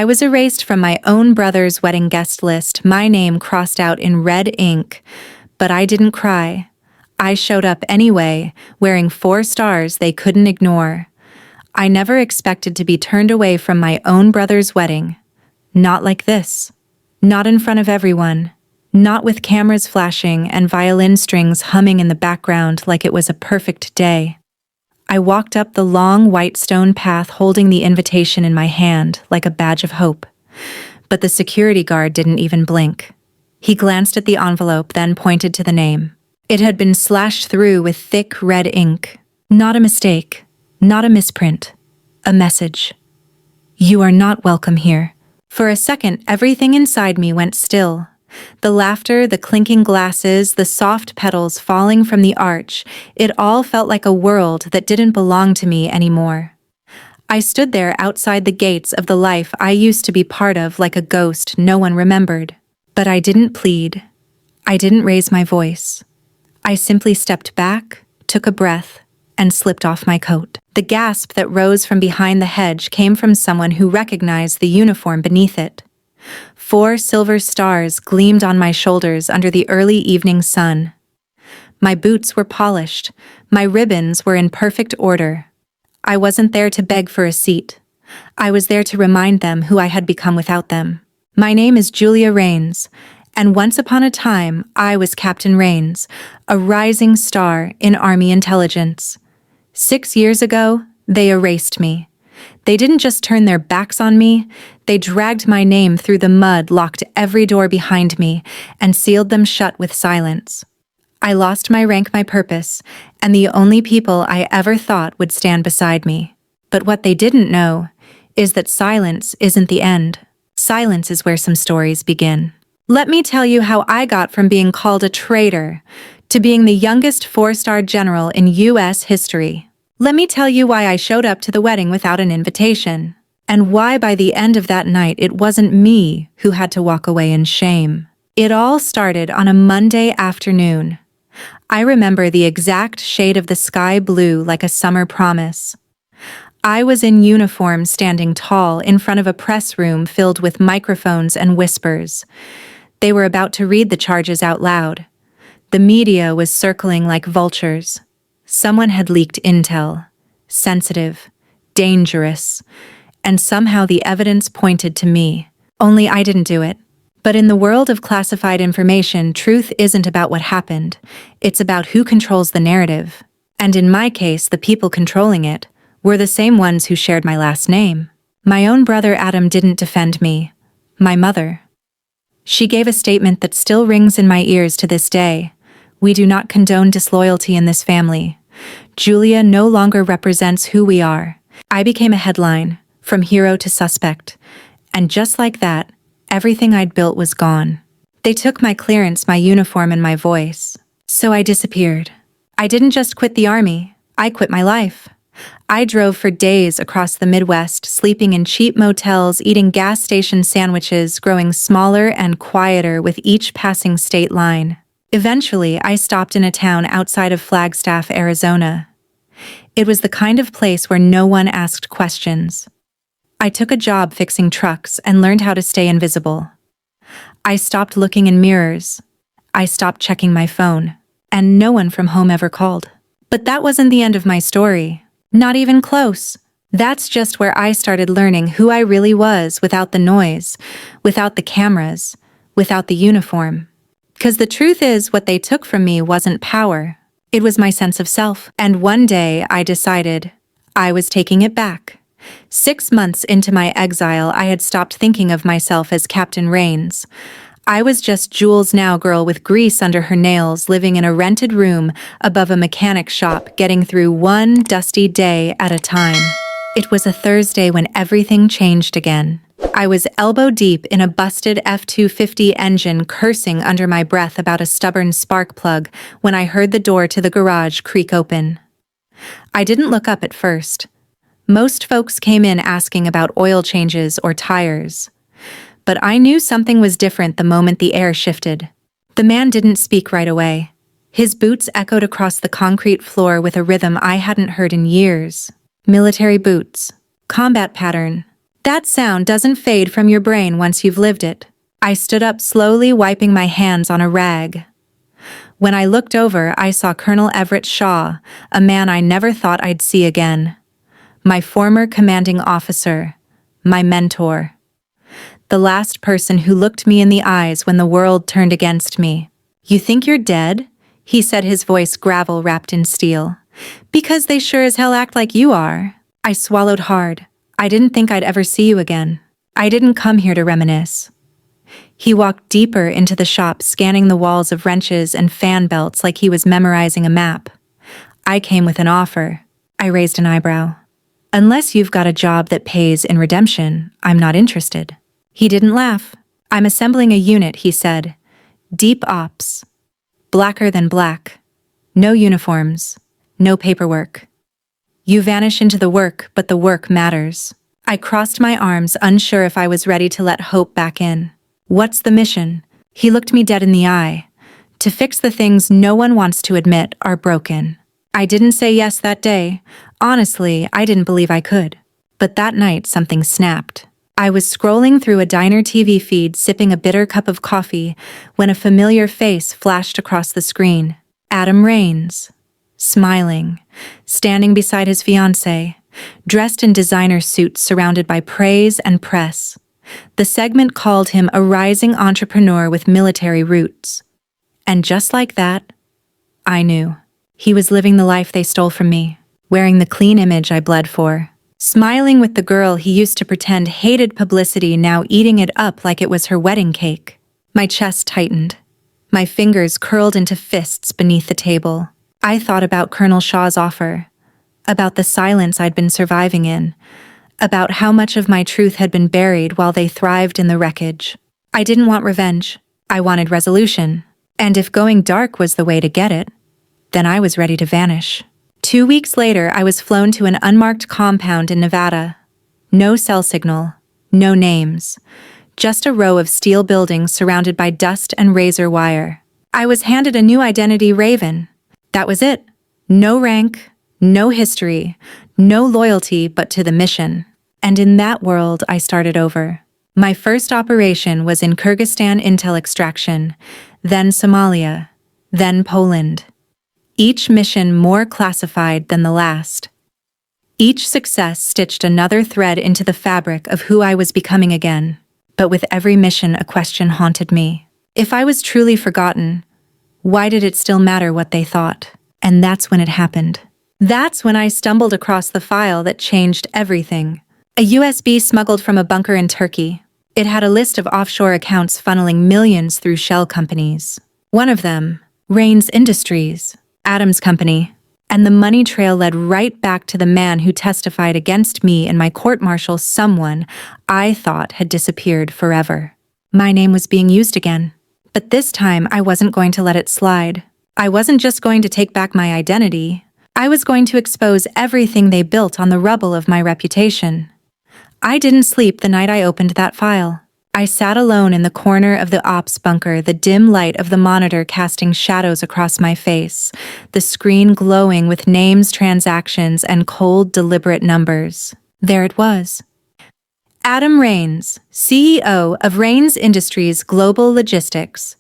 I was erased from my own brother's wedding guest list, my name crossed out in red ink. But I didn't cry. I showed up anyway, wearing 4 stars they couldn't ignore. I never expected to be turned away from my own brother's wedding. Not like this. Not in front of everyone. Not with cameras flashing and violin strings humming in the background like it was a perfect day. I walked up the long white stone path holding the invitation in my hand like a badge of hope. But the security guard didn't even blink. He glanced at the envelope, then pointed to the name. It had been slashed through with thick red ink. Not a mistake. Not a misprint. A message. You are not welcome here. For a second, everything inside me went still. The laughter, the clinking glasses, the soft petals falling from the arch, it all felt like a world that didn't belong to me anymore. I stood there outside the gates of the life I used to be part of like a ghost no one remembered. But I didn't plead. I didn't raise my voice. I simply stepped back, took a breath, and slipped off my coat. The gasp that rose from behind the hedge came from someone who recognized the uniform beneath it. 4 silver stars gleamed on my shoulders under the early evening sun. My boots were polished. My ribbons were in perfect order. I wasn't there to beg for a seat. I was there to remind them who I had become without them. My name is Julia Rains, and once upon a time, I was Captain Rains, a rising star in Army intelligence. 6 years ago, they erased me. They didn't just turn their backs on me, they dragged my name through the mud, locked every door behind me, and sealed them shut with silence. I lost my rank, my purpose, and the only people I ever thought would stand beside me. But what they didn't know is that silence isn't the end. Silence is where some stories begin. Let me tell you how I got from being called a traitor to being the youngest 4-star general in U.S. history. Let me tell you why I showed up to the wedding without an invitation, and why by the end of that night it wasn't me who had to walk away in shame. It all started on a Monday afternoon. I remember the exact shade of the sky blue like a summer promise. I was in uniform, standing tall in front of a press room filled with microphones and whispers. They were about to read the charges out loud. The media was circling like vultures. Someone had leaked intel. Sensitive, dangerous, and somehow the evidence pointed to me. Only I didn't do it. But in the world of classified information, truth isn't about what happened. It's about who controls the narrative. And in my case, the people controlling it were the same ones who shared my last name. My own brother Adam didn't defend me. My mother. She gave a statement that still rings in my ears to this day. We do not condone disloyalty in this family. Julia no longer represents who we are. I became a headline, from hero to suspect. And just like that, everything I'd built was gone. They took my clearance, my uniform, and my voice. So I disappeared. I didn't just quit the army. I quit my life. I drove for days across the Midwest, sleeping in cheap motels, eating gas station sandwiches, growing smaller and quieter with each passing state line. Eventually, I stopped in a town outside of Flagstaff, Arizona. It was the kind of place where no one asked questions. I took a job fixing trucks and learned how to stay invisible. I stopped looking in mirrors. I stopped checking my phone, and no one from home ever called. But that wasn't the end of my story. Not even close. That's just where I started learning who I really was without the noise, without the cameras, without the uniform. 'Cause the truth is, what they took from me wasn't power. It was my sense of self. And one day I decided I was taking it back. 6 months into my exile, I had stopped thinking of myself as Captain Rains. I was just Jules Now girl with grease under her nails, living in a rented room above a mechanic shop, getting through one dusty day at a time. It was a Thursday when everything changed again. I was elbow deep in a busted F-250 engine, cursing under my breath about a stubborn spark plug when I heard the door to the garage creak open. I didn't look up at first. Most folks came in asking about oil changes or tires. But I knew something was different the moment the air shifted. The man didn't speak right away. His boots echoed across the concrete floor with a rhythm I hadn't heard in years. Military boots. Combat pattern. That sound doesn't fade from your brain once you've lived it. I stood up slowly, wiping my hands on a rag. When I looked over, I saw Colonel Everett Shaw, a man I never thought I'd see again. My former commanding officer, my mentor. The last person who looked me in the eyes when the world turned against me. "You think you're dead?" he said, his voice gravel wrapped in steel. "Because they sure as hell act like you are." I swallowed hard. I didn't think I'd ever see you again. I didn't come here to reminisce. He walked deeper into the shop, scanning the walls of wrenches and fan belts like he was memorizing a map. "I came with an offer." I raised an eyebrow. "Unless you've got a job that pays in redemption, I'm not interested." He didn't laugh. "I'm assembling a unit," he said. "Deep ops. Blacker than black. No uniforms. No paperwork. You vanish into the work, but the work matters." I crossed my arms, unsure if I was ready to let hope back in. "What's the mission?" He looked me dead in the eye. "To fix the things no one wants to admit are broken." I didn't say yes that day. Honestly, I didn't believe I could. But that night, something snapped. I was scrolling through a diner TV feed, sipping a bitter cup of coffee, when a familiar face flashed across the screen. Adam Raines. Smiling, standing beside his fiancée, dressed in designer suits surrounded by praise and press. The segment called him a rising entrepreneur with military roots. And just like that, I knew. He was living the life they stole from me, wearing the clean image I bled for. Smiling with the girl he used to pretend hated publicity, now eating it up like it was her wedding cake. My chest tightened. My fingers curled into fists beneath the table. I thought about Colonel Shaw's offer, about the silence I'd been surviving in, about how much of my truth had been buried while they thrived in the wreckage. I didn't want revenge. I wanted resolution. And if going dark was the way to get it, then I was ready to vanish. 2 weeks later, I was flown to an unmarked compound in Nevada. No cell signal, no names, just a row of steel buildings surrounded by dust and razor wire. I was handed a new identity, Raven. That was it. No rank, no history, no loyalty but to the mission. And in that world, I started over. My first operation was in Kyrgyzstan intel extraction, then Somalia, then Poland. Each mission more classified than the last. Each success stitched another thread into the fabric of who I was becoming again. But with every mission, a question haunted me. If I was truly forgotten, why did it still matter what they thought? And that's when it happened. That's when I stumbled across the file that changed everything. A USB smuggled from a bunker in Turkey. It had a list of offshore accounts funneling millions through shell companies. One of them, Raines Industries, Adam's company. And the money trail led right back to the man who testified against me in my court-martial, someone I thought had disappeared forever. My name was being used again. But this time, I wasn't going to let it slide. I wasn't just going to take back my identity. I was going to expose everything they built on the rubble of my reputation. I didn't sleep the night I opened that file. I sat alone in the corner of the ops bunker, the dim light of the monitor casting shadows across my face, the screen glowing with names, transactions, and cold, deliberate numbers. There it was. Adam Raines, CEO of Raines Industries Global Logistics.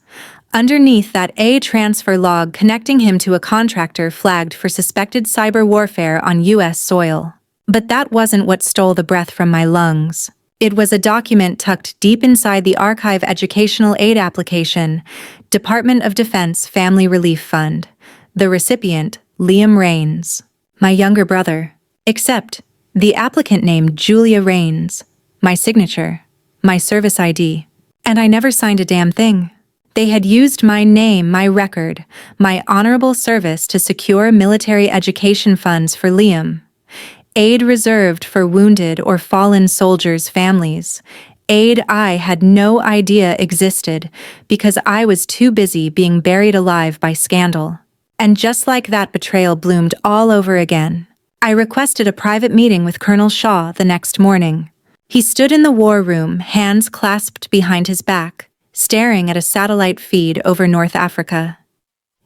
Underneath that, a transfer log connecting him to a contractor flagged for suspected cyber warfare on U.S. soil. But that wasn't what stole the breath from my lungs. It was a document tucked deep inside the Archive Educational Aid Application, Department of Defense Family Relief Fund. The recipient, Liam Raines, my younger brother. Except, the applicant named Julia Raines, my signature, my service ID. And I never signed a damn thing. They had used my name, my record, my honorable service to secure military education funds for Liam. Aid reserved for wounded or fallen soldiers' families. Aid I had no idea existed because I was too busy being buried alive by scandal. And just like that, betrayal bloomed all over again. I requested a private meeting with Colonel Shaw the next morning. He stood in the war room, hands clasped behind his back, staring at a satellite feed over North Africa.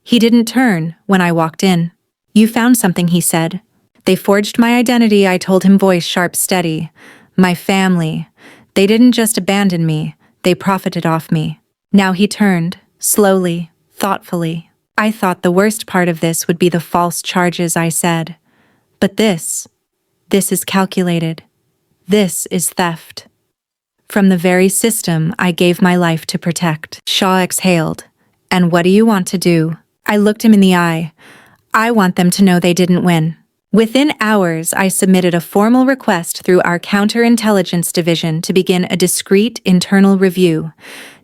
He didn't turn when I walked in. "You found something," he said. "They forged my identity," I told him, voice sharp, steady. my family. They didn't just abandon me, they profited off me. Now he turned, slowly, thoughtfully. I thought the worst part of this would be the false charges, I said. But this is calculated. This is theft. From the very system I gave my life to protect. Shaw exhaled. And what do you want to do? I looked him in the eye. I want them to know they didn't win. Within hours, I submitted a formal request through our counterintelligence division to begin a discreet internal review.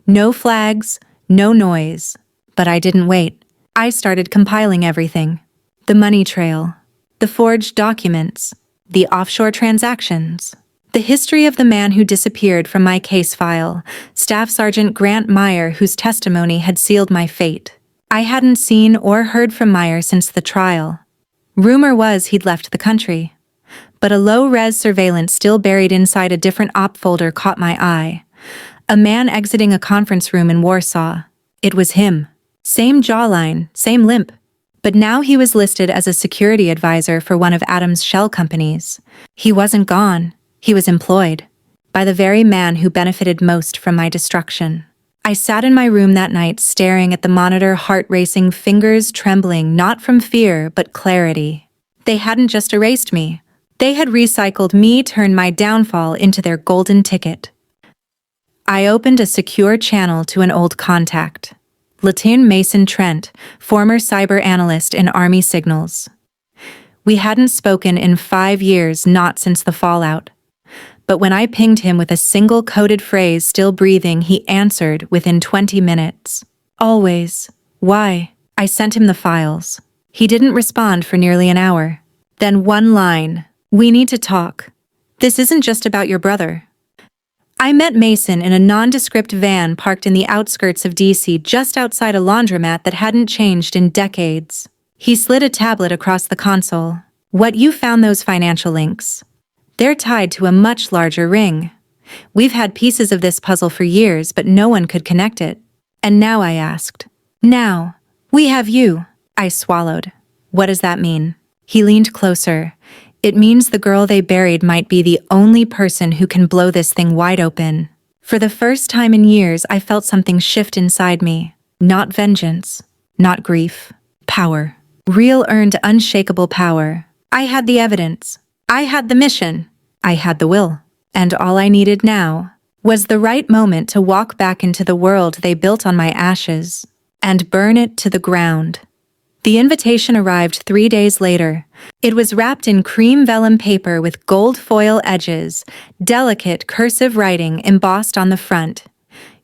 No flags, no noise. But I didn't wait. I started compiling everything. The money trail, the forged documents, the offshore transactions, the history of the man who disappeared from my case file, Staff Sergeant Grant Meyer, whose testimony had sealed my fate. I hadn't seen or heard from Meyer since the trial. Rumor was he'd left the country. But a low-res surveillance still buried inside a different op folder caught my eye. A man exiting a conference room in Warsaw. It was him. Same jawline, same limp. But now he was listed as a security advisor for one of Adam's shell companies. He wasn't gone. He was employed. By the very man who benefited most from my destruction. I sat in my room that night staring at the monitor, heart racing, fingers trembling, not from fear, but clarity. They hadn't just erased me. They had recycled me, turned my downfall into their golden ticket. I opened a secure channel to an old contact. Lieutenant Mason Trent, former cyber analyst in Army Signals. We hadn't spoken in 5 years, not since the fallout. But when I pinged him with a single coded phrase, still breathing, he answered within 20 minutes. Always. Why? I sent him the files. He didn't respond for nearly an hour. Then one line. We need to talk. This isn't just about your brother. I met Mason in a nondescript van parked in the outskirts of DC, just outside a laundromat that hadn't changed in decades. He slid a tablet across the console. What you found, those financial links. They're tied to a much larger ring. We've had pieces of this puzzle for years, but no one could connect it. And now, I asked. Now, we have you. I swallowed. What does that mean? He leaned closer. It means the girl they buried might be the only person who can blow this thing wide open. For the first time in years, I felt something shift inside me. Not vengeance. Not grief. Power. Real earned, unshakable power. I had the evidence. I had the mission. I had the will. And all I needed now was the right moment to walk back into the world they built on my ashes and burn it to the ground. The invitation arrived 3 days later. It was wrapped in cream vellum paper with gold foil edges, delicate cursive writing embossed on the front.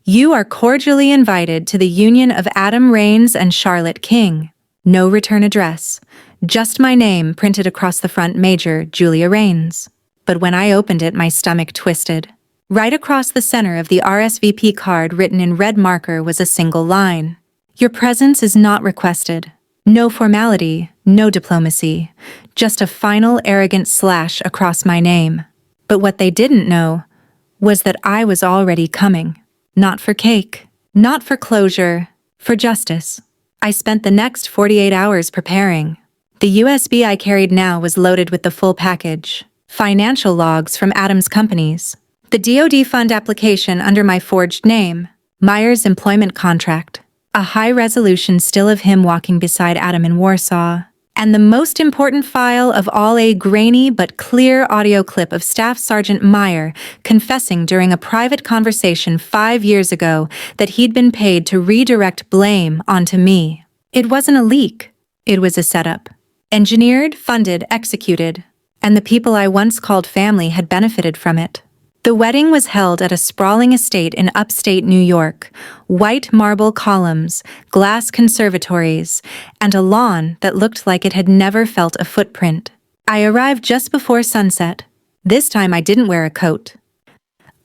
You are cordially invited to the union of Adam Raines and Charlotte King. No return address. Just my name printed across the front, Major Julia Raines. But when I opened it, my stomach twisted. Right across the center of the RSVP card, written in red marker, was a single line. Your presence is not requested. No formality, no diplomacy. Just a final arrogant slash across my name. But what they didn't know was that I was already coming. Not for cake, not for closure, for justice. I spent the next 48 hours preparing. The USB I carried now was loaded with the full package. Financial logs from Adam's companies. The DoD fund application under my forged name. Meyer's employment contract. A high-resolution still of him walking beside Adam in Warsaw. And the most important file of all, a grainy but clear audio clip of Staff Sergeant Meyer confessing during a private conversation 5 years ago that he'd been paid to redirect blame onto me. It wasn't a leak. It was a setup. Engineered, funded, executed. And the people I once called family had benefited from it. The wedding was held at a sprawling estate in upstate New York. White marble columns, glass conservatories, and a lawn that looked like it had never felt a footprint. I arrived just before sunset. This time I didn't wear a coat.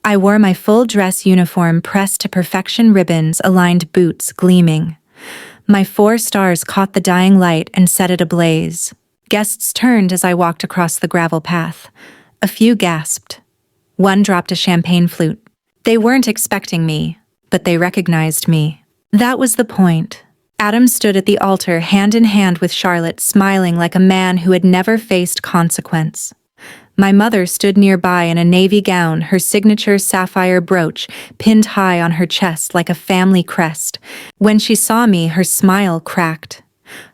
I wore my full dress uniform, pressed to perfection, ribbons, aligned boots gleaming. My 4 stars caught the dying light and set it ablaze. Guests turned as I walked across the gravel path. A few gasped. One dropped a champagne flute. They weren't expecting me, but they recognized me. That was the point. Adam stood at the altar, hand in hand with Charlotte, smiling like a man who had never faced consequence. My mother stood nearby in a navy gown, her signature sapphire brooch pinned high on her chest like a family crest. When she saw me, her smile cracked.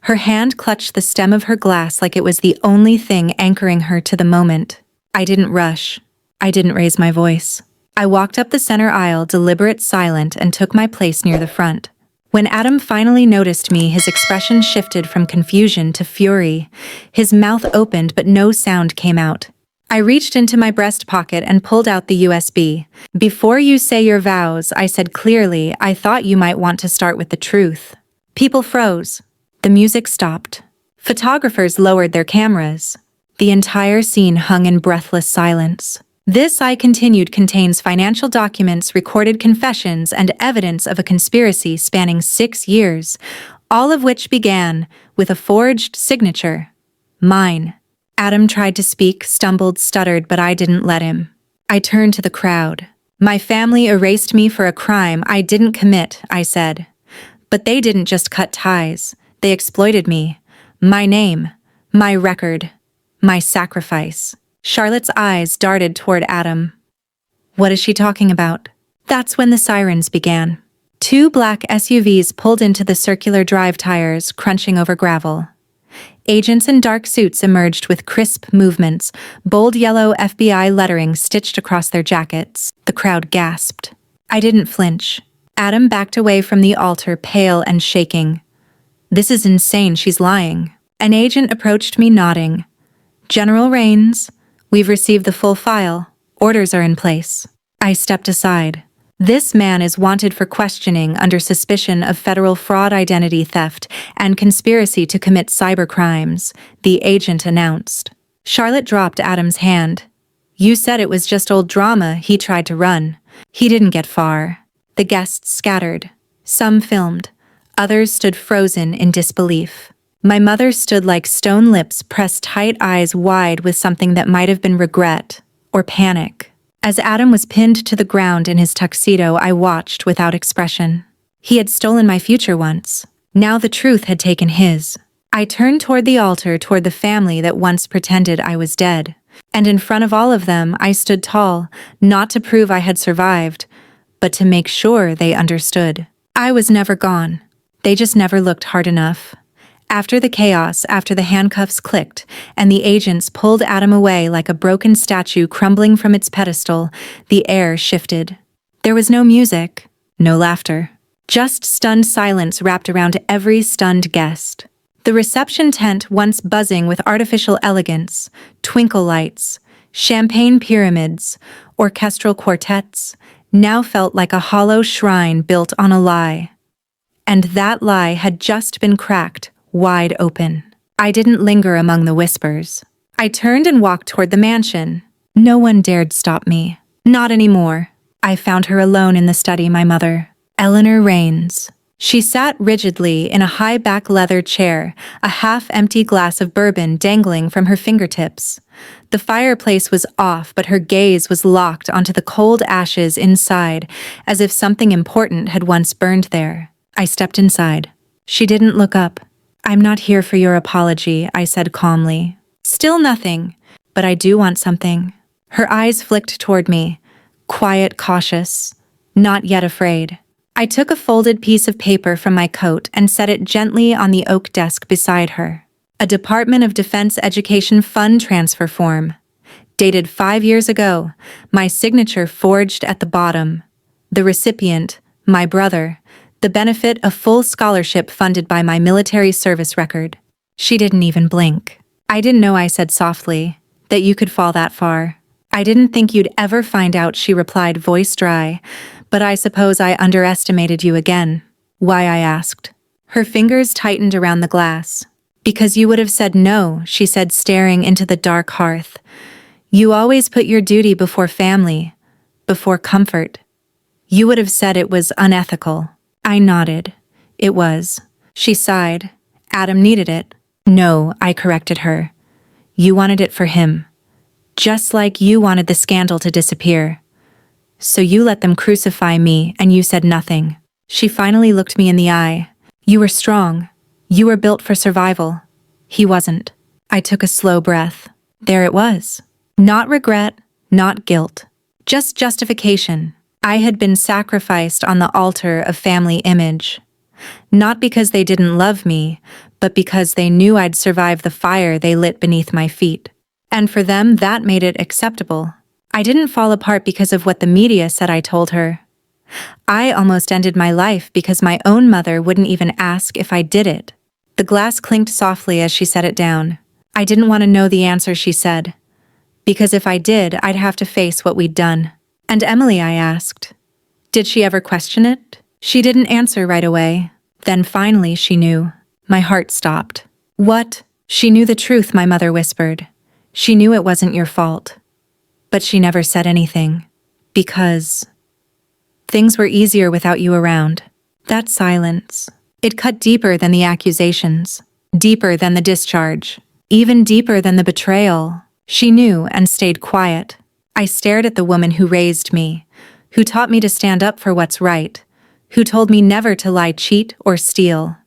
Her hand clutched the stem of her glass like it was the only thing anchoring her to the moment. I didn't rush. I didn't raise my voice. I walked up the center aisle, deliberate, silent, and took my place near the front. When Adam finally noticed me, his expression shifted from confusion to fury. His mouth opened, but no sound came out. I reached into my breast pocket and pulled out the USB. "Before you say your vows," I said clearly, "I thought you might want to start with the truth." People froze. The music stopped. Photographers lowered their cameras. The entire scene hung in breathless silence. "This," I continued, "contains financial documents, recorded confessions, and evidence of a conspiracy spanning 6 years, all of which began with a forged signature. Mine." Adam tried to speak, stumbled, stuttered, but I didn't let him. I turned to the crowd. "My family erased me for a crime I didn't commit," I said. "But they didn't just cut ties. They exploited me. My name, my record, my sacrifice." Charlotte's eyes darted toward Adam. "What is she talking about?" That's when the sirens began. 2 black SUVs pulled into the circular drive, tires crunching over gravel. Agents in dark suits emerged with crisp movements, bold yellow FBI lettering stitched across their jackets. The crowd gasped. I didn't flinch. Adam backed away from the altar, pale and shaking. "This is insane, she's lying." An agent approached me, nodding. "General Rains, we've received the full file. Orders are in place." I stepped aside. "This man is wanted for questioning under suspicion of federal fraud, identity theft, and conspiracy to commit cybercrimes," the agent announced. Charlotte dropped Adam's hand. "You said it was just old drama he tried to run." He didn't get far. The guests scattered. Some filmed. Others stood frozen in disbelief. My mother stood like stone, lips pressed tight, eyes wide with something that might have been regret or panic. As Adam was pinned to the ground in his tuxedo, I watched without expression. He had stolen my future once. Now the truth had taken his. I turned toward the altar, toward the family that once pretended I was dead. And in front of all of them, I stood tall, not to prove I had survived, but to make sure they understood. I was never gone. They just never looked hard enough. After the chaos, after the handcuffs clicked, and the agents pulled Adam away like a broken statue crumbling from its pedestal, the air shifted. There was no music, no laughter. Just stunned silence wrapped around every stunned guest. The reception tent, once buzzing with artificial elegance, twinkle lights, champagne pyramids, orchestral quartets, now felt like a hollow shrine built on a lie. And that lie had just been cracked wide open. I didn't linger among the whispers. I turned and walked toward the mansion. No one dared stop me. Not anymore. I found her alone in the study, my mother, Eleanor Rains. She sat rigidly in a high-back leather chair, a half-empty glass of bourbon dangling from her fingertips. The fireplace was off, but her gaze was locked onto the cold ashes inside, as if something important had once burned there. I stepped inside. She didn't look up. "I'm not here for your apology," I said calmly. "Still nothing, but I do want something." Her eyes flicked toward me, quiet, cautious, not yet afraid. I took a folded piece of paper from my coat and set it gently on the oak desk beside her. A Department of Defense Education Fund transfer form. Dated 5 years ago, my signature forged at the bottom. The recipient, my brother. The benefit, a full scholarship funded by my military service record. She didn't even blink. "I didn't know," I said softly, "that you could fall that far." "I didn't think you'd ever find out," she replied, voice dry. "But I suppose I underestimated you again." "Why?" I asked. Her fingers tightened around the glass. "Because you would have said no," she said, staring into the dark hearth. "You always put your duty before family, before comfort. You would have said it was unethical." I nodded. "It was." She sighed. "Adam needed it." "No," I corrected her. "You wanted it for him. Just like you wanted the scandal to disappear. So you let them crucify me and you said nothing." She finally looked me in the eye. "You were strong. You were built for survival. He wasn't." I took a slow breath. There it was. Not regret, not guilt. Just justification. I had been sacrificed on the altar of family image. Not because they didn't love me, but because they knew I'd survive the fire they lit beneath my feet. And for them, that made it acceptable. I didn't fall apart because of what the media said I told her. I almost ended my life because my own mother wouldn't even ask if I did it. The glass clinked softly as she set it down. I didn't want to know the answer, she said. Because if I did, I'd have to face what we'd done. And Emily, I asked. Did she ever question it? She didn't answer right away. Then finally she knew. My heart stopped. What? She knew the truth, my mother whispered. She knew it wasn't your fault. But she never said anything. Because things were easier without you around. That silence. It cut deeper than the accusations. Deeper than the discharge. Even deeper than the betrayal. She knew and stayed quiet. I stared at the woman who raised me, who taught me to stand up for what's right, who told me never to lie, cheat, or steal.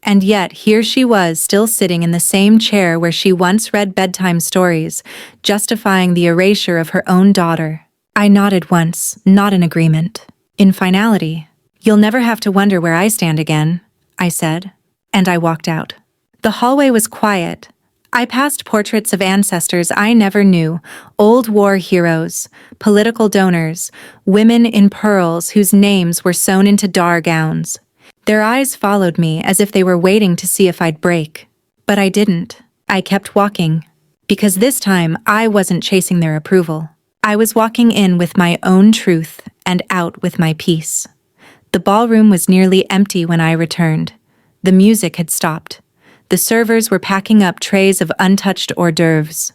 And yet here she was, still sitting in the same chair where she once read bedtime stories, justifying the erasure of her own daughter. I nodded once, not in agreement. In finality. You'll never have to wonder where I stand again, I said. And I walked out. The hallway was quiet. I passed portraits of ancestors I never knew, old war heroes, political donors, women in pearls whose names were sewn into dar gowns. Their eyes followed me as if they were waiting to see if I'd break. But I didn't. I kept walking. Because this time, I wasn't chasing their approval. I was walking in with my own truth and out with my peace. The ballroom was nearly empty when I returned. The music had stopped. The servers were packing up trays of untouched hors d'oeuvres.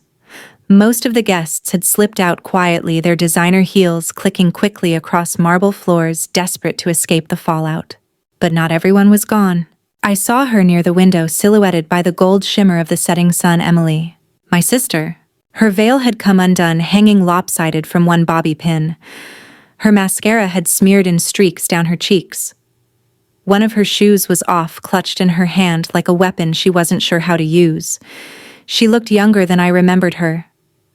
Most of the guests had slipped out quietly, their designer heels clicking quickly across marble floors, desperate to escape the fallout. But not everyone was gone. I saw her near the window, silhouetted by the gold shimmer of the setting sun, Emily. My sister. Her veil had come undone, hanging lopsided from one bobby pin. Her mascara had smeared in streaks down her cheeks. One of her shoes was off, clutched in her hand like a weapon she wasn't sure how to use. She looked younger than I remembered her.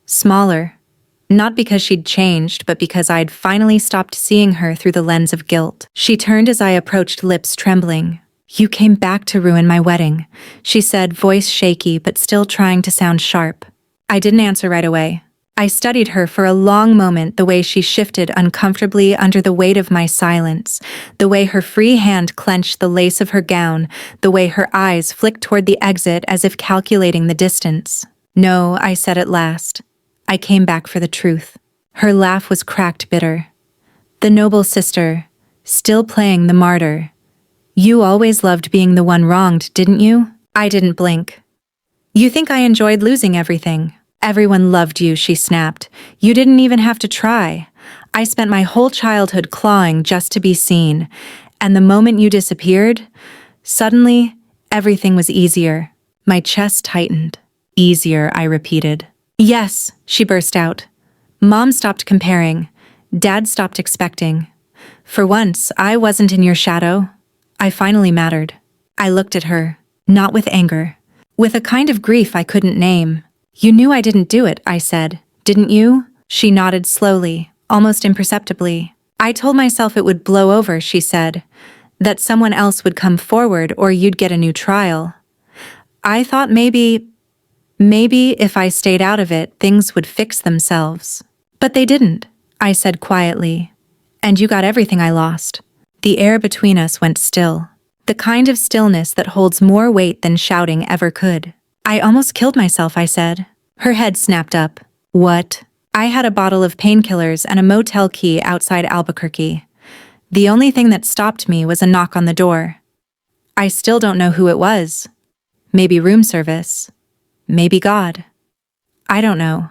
Smaller. Not because she'd changed, but because I'd finally stopped seeing her through the lens of guilt. She turned as I approached, lips trembling. You came back to ruin my wedding, she said, voice shaky but still trying to sound sharp. I didn't answer right away. I studied her for a long moment, the way she shifted uncomfortably under the weight of my silence, the way her free hand clenched the lace of her gown, the way her eyes flicked toward the exit as if calculating the distance. No, I said at last. I came back for the truth. Her laugh was cracked, bitter. The noble sister, still playing the martyr. You always loved being the one wronged, didn't you? I didn't blink. You think I enjoyed losing everything? Everyone loved you, she snapped. You didn't even have to try. I spent my whole childhood clawing just to be seen. And the moment you disappeared, suddenly, everything was easier. My chest tightened. Easier, I repeated. Yes, she burst out. Mom stopped comparing. Dad stopped expecting. For once, I wasn't in your shadow. I finally mattered. I looked at her, not with anger, with a kind of grief I couldn't name. You knew I didn't do it, I said. Didn't you? She nodded slowly, almost imperceptibly. I told myself it would blow over, she said. That someone else would come forward or you'd get a new trial. I thought maybe if I stayed out of it, things would fix themselves. But they didn't, I said quietly. And you got everything I lost. The air between us went still. The kind of stillness that holds more weight than shouting ever could. I almost killed myself, I said. Her head snapped up. What? I had a bottle of painkillers and a motel key outside Albuquerque. The only thing that stopped me was a knock on the door. I still don't know who it was. Maybe room service. Maybe God. I don't know.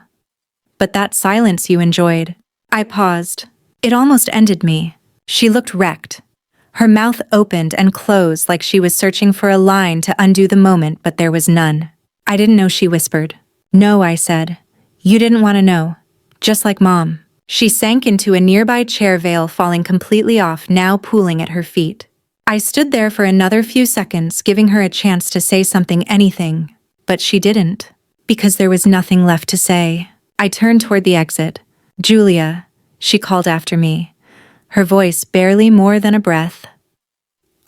But that silence you enjoyed. I paused. It almost ended me. She looked wrecked. Her mouth opened and closed like she was searching for a line to undo the moment, but there was none. I didn't know, she whispered. No, I said. You didn't want to know. Just like Mom. She sank into a nearby chair, veil falling completely off, now pooling at her feet. I stood there for another few seconds, giving her a chance to say something, anything. But she didn't. Because there was nothing left to say. I turned toward the exit. "Julia," she called after me, her voice barely more than a breath.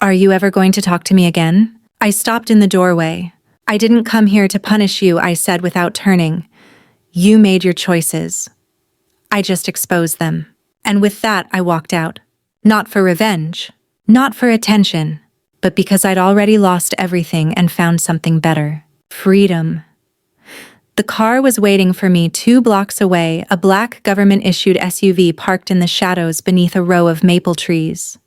"Are you ever going to talk to me again?" I stopped in the doorway. "I didn't come here to punish you," I said without turning. "You made your choices. I just exposed them." And with that, I walked out. Not for revenge, not for attention, but because I'd already lost everything and found something better. Freedom. The car was waiting for me 2 blocks away, a black government-issued SUV parked in the shadows beneath a row of maple trees.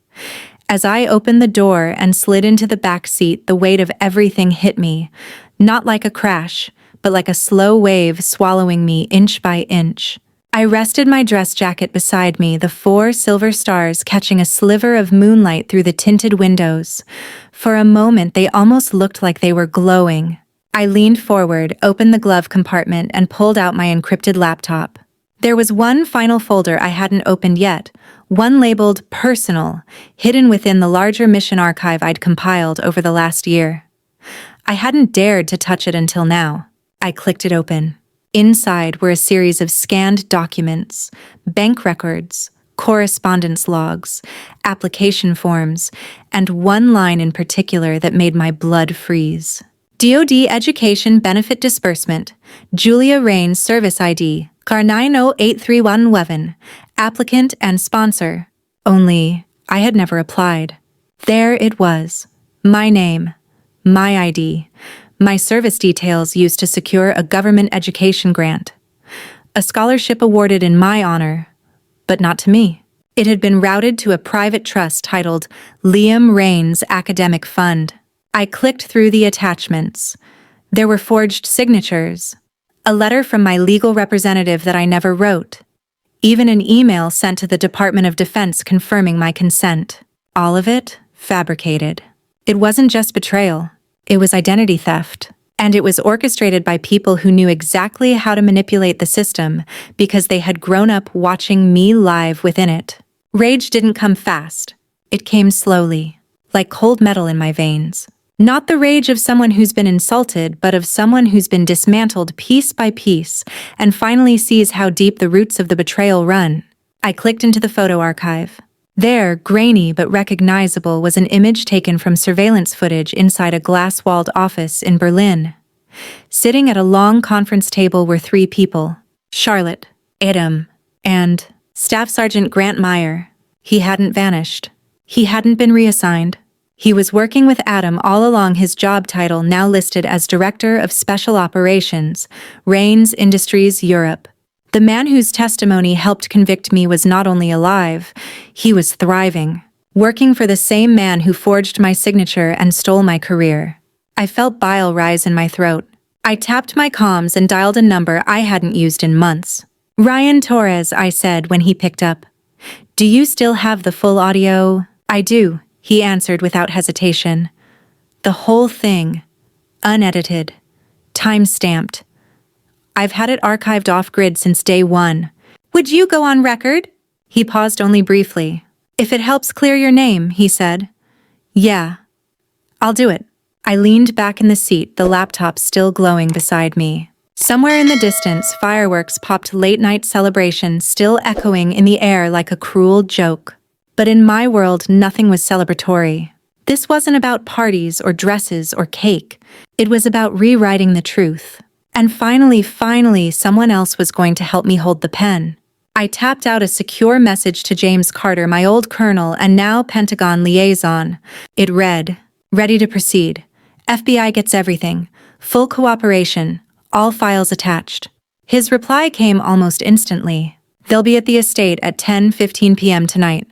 As I opened the door and slid into the back seat, the weight of everything hit me, not like a crash, but like a slow wave swallowing me inch by inch. I rested my dress jacket beside me, the 4 silver stars catching a sliver of moonlight through the tinted windows. For a moment, they almost looked like they were glowing. I leaned forward, opened the glove compartment, and pulled out my encrypted laptop. There was one final folder I hadn't opened yet, one labeled Personal, hidden within the larger mission archive I'd compiled over the last year. I hadn't dared to touch it until now. I clicked it open. Inside were a series of scanned documents, bank records, correspondence logs, application forms, and one line in particular that made my blood freeze. DoD Education Benefit Disbursement, Julia Rains Service ID, CAR 9083111, applicant and sponsor. Only, I had never applied. There it was. My name, my ID, my service details used to secure a government education grant. A scholarship awarded in my honor, but not to me. It had been routed to a private trust titled Liam Rains Academic Fund. I clicked through the attachments. There were forged signatures, a letter from my legal representative that I never wrote, even an email sent to the Department of Defense confirming my consent. All of it fabricated. It wasn't just betrayal. It was identity theft, and it was orchestrated by people who knew exactly how to manipulate the system because they had grown up watching me live within it. Rage didn't come fast. It came slowly, like cold metal in my veins. Not the rage of someone who's been insulted, but of someone who's been dismantled piece by piece and finally sees how deep the roots of the betrayal run. I clicked into the photo archive. There, grainy but recognizable, was an image taken from surveillance footage inside a glass-walled office in Berlin. Sitting at a long conference table were 3 people: Charlotte, Adam, and Staff Sergeant Grant Meyer. He hadn't vanished. He hadn't been reassigned. He was working with Adam all along, his job title now listed as Director of Special Operations, Rains Industries Europe. The man whose testimony helped convict me was not only alive, he was thriving, working for the same man who forged my signature and stole my career. I felt bile rise in my throat. I tapped my comms and dialed a number I hadn't used in months. "Ryan Torres," I said when he picked up. "Do you still have the full audio?" "I do," he answered without hesitation. "The whole thing, unedited, time-stamped. I've had it archived off-grid since day 1. Would you go on record?" He paused only briefly. "If it helps clear your name," he said. "Yeah, I'll do it." I leaned back in the seat, the laptop still glowing beside me. Somewhere in the distance, fireworks popped, late-night celebration still echoing in the air like a cruel joke. But in my world, nothing was celebratory. This wasn't about parties or dresses or cake. It was about rewriting the truth. And finally, someone else was going to help me hold the pen. I tapped out a secure message to James Carter, my old colonel and now Pentagon liaison. It read, "Ready to proceed. FBI gets everything. Full cooperation. All files attached." His reply came almost instantly. "They'll be at the estate at 10:15 p.m. tonight.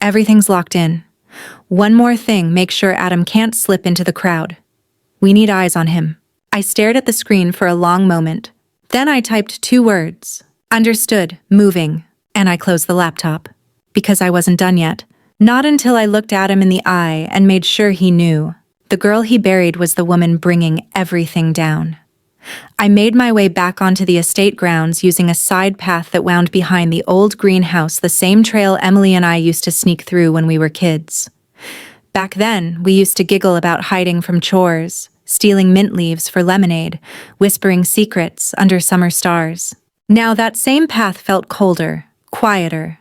Everything's locked in. One more thing, make sure Adam can't slip into the crowd. We need eyes on him." I stared at the screen for a long moment. Then I typed 2 words. "Understood, moving," and I closed the laptop. Because I wasn't done yet. Not until I looked Adam in the eye and made sure he knew. The girl he buried was the woman bringing everything down. I made my way back onto the estate grounds using a side path that wound behind the old greenhouse, the same trail Emily and I used to sneak through when we were kids. Back then, we used to giggle about hiding from chores, stealing mint leaves for lemonade, whispering secrets under summer stars. Now that same path felt colder, quieter,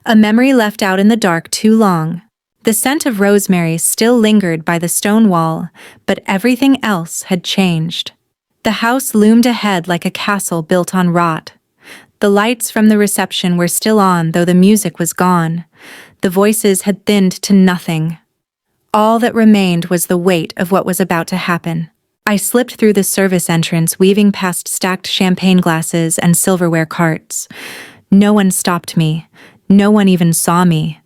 a memory left out in the dark too long. The scent of rosemary still lingered by the stone wall, but everything else had changed. The house loomed ahead like a castle built on rot. The lights from the reception were still on, though the music was gone. The voices had thinned to nothing. All that remained was the weight of what was about to happen. I slipped through the service entrance, weaving past stacked champagne glasses and silverware carts. No one stopped me. No one even saw me.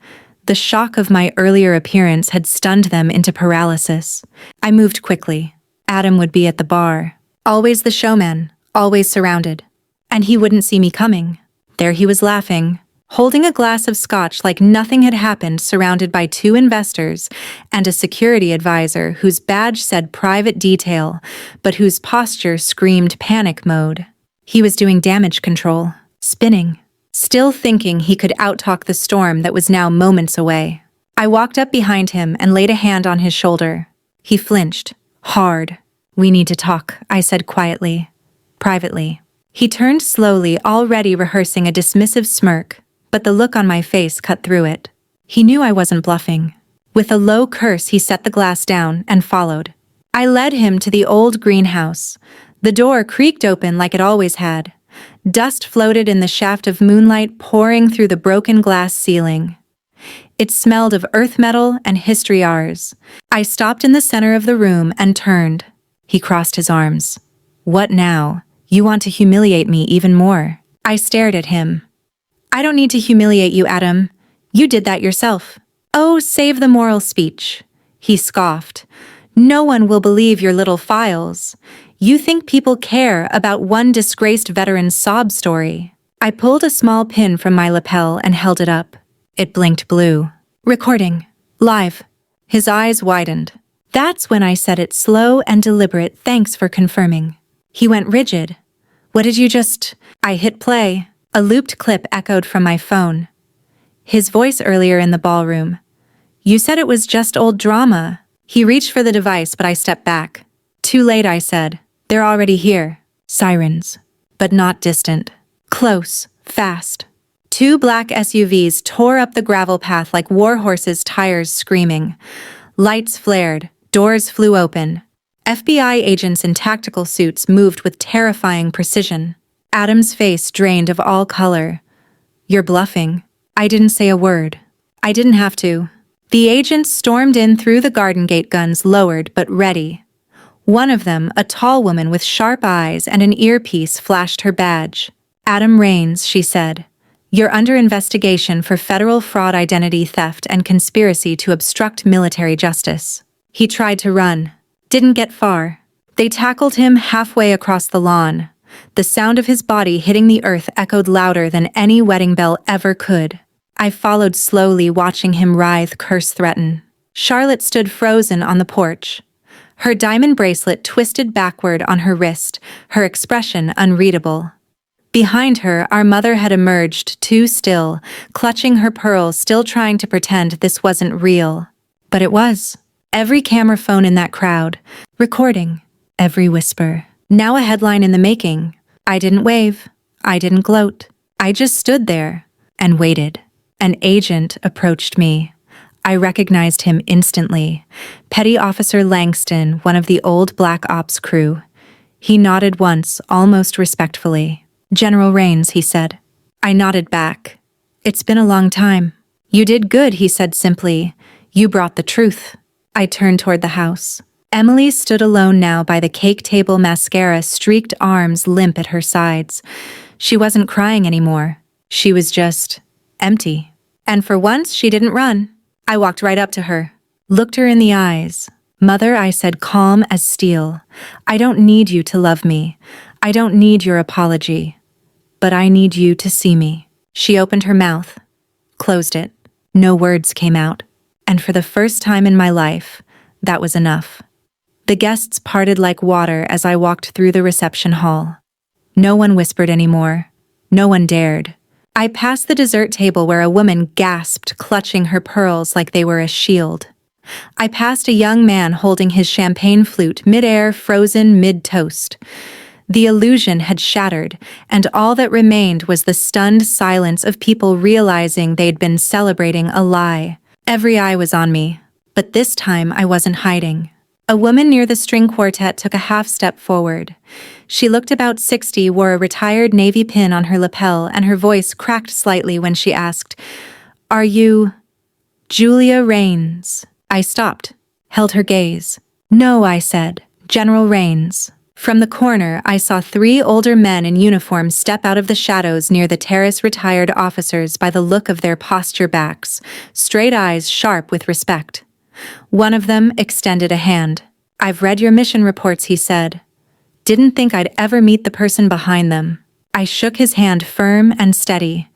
The shock of my earlier appearance had stunned them into paralysis. I moved quickly. Adam would be at the bar. Always the showman, always surrounded. And he wouldn't see me coming. There he was laughing, holding a glass of scotch like nothing had happened, surrounded by 2 investors and a security advisor whose badge said private detail, but whose posture screamed panic mode. He was doing damage control, spinning, still thinking he could outtalk the storm that was now moments away. I walked up behind him and laid a hand on his shoulder. He flinched, hard. "We need to talk," I said quietly, privately. He turned slowly, already rehearsing a dismissive smirk, but the look on my face cut through it. He knew I wasn't bluffing. With a low curse, he set the glass down and followed. I led him to the old greenhouse. The door creaked open like it always had. Dust floated in the shaft of moonlight pouring through the broken glass ceiling. It smelled of earth metal and history hours. I stopped in the center of the room and turned. He crossed his arms. "What now? You want to humiliate me even more?" I stared at him. "I don't need to humiliate you, Adam. You did that yourself." "Oh, save the moral speech," he scoffed. "No one will believe your little files. You think people care about one disgraced veteran's sob story." I pulled a small pin from my lapel and held it up. It blinked blue. "Recording. Live." His eyes widened. That's when I said it slow and deliberate. "Thanks for confirming." He went rigid. "What did you just—" I hit play. A looped clip echoed from my phone. His voice earlier in the ballroom. "You said it was just old drama." He reached for the device, but I stepped back. "Too late," I said. "They're already here." Sirens. But not distant. Close. Fast. 2 black SUVs tore up the gravel path like war horses' tires screaming. Lights flared. Doors flew open. FBI agents in tactical suits moved with terrifying precision. Adam's face drained of all color. "You're bluffing." I didn't say a word. I didn't have to. The agents stormed in through the garden gate, guns lowered but ready. One of them, a tall woman with sharp eyes and an earpiece, flashed her badge. "Adam Raines," she said. "You're under investigation for federal fraud, identity theft, and conspiracy to obstruct military justice." He tried to run. Didn't get far. They tackled him halfway across the lawn. The sound of his body hitting the earth echoed louder than any wedding bell ever could. I followed slowly, watching him writhe, curse, threaten. Charlotte stood frozen on the porch. Her diamond bracelet twisted backward on her wrist, her expression unreadable. Behind her, our mother had emerged, too still, clutching her pearls, still trying to pretend this wasn't real. But it was. Every camera phone in that crowd, recording, every whisper. Now a headline in the making. I didn't wave. I didn't gloat. I just stood there and waited. An agent approached me. I recognized him instantly. Petty Officer Langston, one of the old Black Ops crew. He nodded once, almost respectfully. "General Raines," he said. I nodded back. "It's been a long time." "You did good," he said simply. "You brought the truth." I turned toward the house. Emily stood alone now by the cake table, mascara-streaked arms limp at her sides. She wasn't crying anymore. She was just empty. And for once, she didn't run. I walked right up to her, looked her in the eyes. "Mother," I said, calm as steel, "I don't need you to love me. I don't need your apology. But I need you to see me." She opened her mouth, closed it. No words came out. And for the first time in my life, that was enough. The guests parted like water as I walked through the reception hall. No one whispered anymore. No one dared. I passed the dessert table where a woman gasped, clutching her pearls like they were a shield. I passed a young man holding his champagne flute, mid-air, frozen mid-toast. The illusion had shattered, and all that remained was the stunned silence of people realizing they'd been celebrating a lie. Every eye was on me, but this time I wasn't hiding. A woman near the string quartet took a half step forward. She looked about 60, wore a retired navy pin on her lapel, and her voice cracked slightly when she asked, "Are you Julia Rains?" I stopped, held her gaze. "No," I said, "General Rains." From the corner, I saw 3 older men in uniform step out of the shadows near the terrace. Retired officers by the look of their posture, backs, straight eyes sharp with respect. One of them extended a hand. "I've read your mission reports," he said. "Didn't think I'd ever meet the person behind them." I shook his hand firm and steady.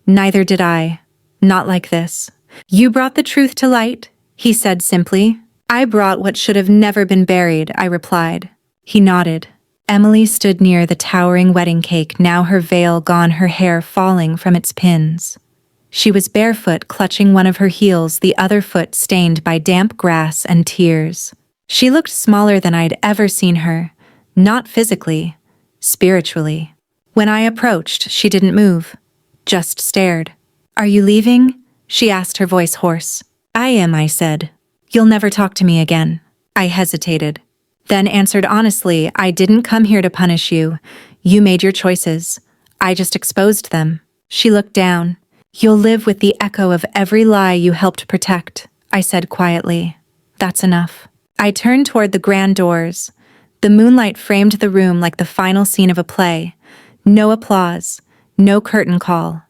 "Neither did I. Not like this." "You brought the truth to light," he said simply. "I brought what should have never been buried," I replied. He nodded. Emily stood near the towering wedding cake, now her veil gone, her hair falling from its pins. She was barefoot, clutching one of her heels, the other foot stained by damp grass and tears. She looked smaller than I'd ever seen her, not physically, spiritually. When I approached, she didn't move, just stared. "Are you leaving?" she asked, her voice hoarse. "I am," I said. "You'll never talk to me again." I hesitated, then answered honestly, "I didn't come here to punish you. You made your choices. I just exposed them." She looked down. "You'll live with the echo of every lie you helped protect," I said quietly. "That's enough." I turned toward the grand doors. The moonlight framed the room like the final scene of a play. No applause, no curtain call.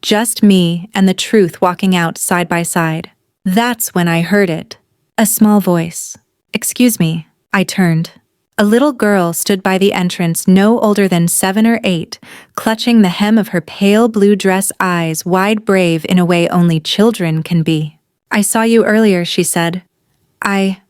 Just me and the truth walking out side by side. That's when I heard it. A small voice. "Excuse me." I turned. A little girl stood by the entrance, no older than 7 or 8, clutching the hem of her pale blue dress, eyes wide, brave in a way only children can be. "I saw you earlier," she said. I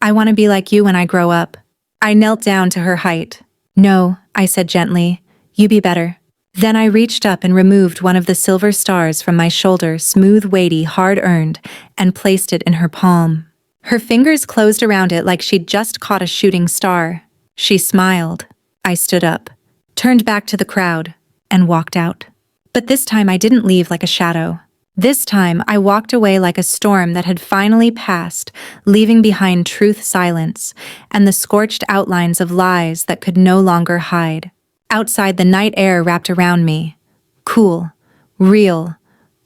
want to be like you when I grow up." I knelt down to her height. "No," I said gently. "You be better." Then I reached up and removed one of the silver stars from my shoulder, smooth, weighty, hard-earned, and placed it in her palm. Her fingers closed around it like she'd just caught a shooting star. She smiled. I stood up, turned back to the crowd, and walked out. But this time I didn't leave like a shadow. This time I walked away like a storm that had finally passed, leaving behind truth, silence, and the scorched outlines of lies that could no longer hide. Outside, the night air wrapped around me. Cool, real,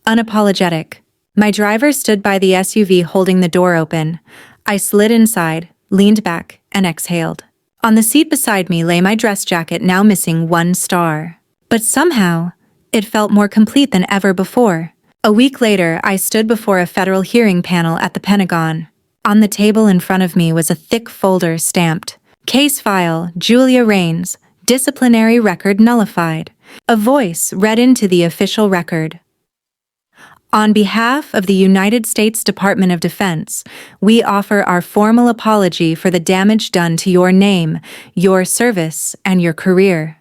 unapologetic. My driver stood by the SUV holding the door open. I slid inside, leaned back, and exhaled. On the seat beside me lay my dress jacket, now missing 1 star. But somehow, it felt more complete than ever before. A week later, I stood before a federal hearing panel at the Pentagon. On the table in front of me was a thick folder stamped, "Case file, Julia Rains, disciplinary record nullified." A voice read into the official record. "On behalf of the United States Department of Defense, we offer our formal apology for the damage done to your name, your service, and your career.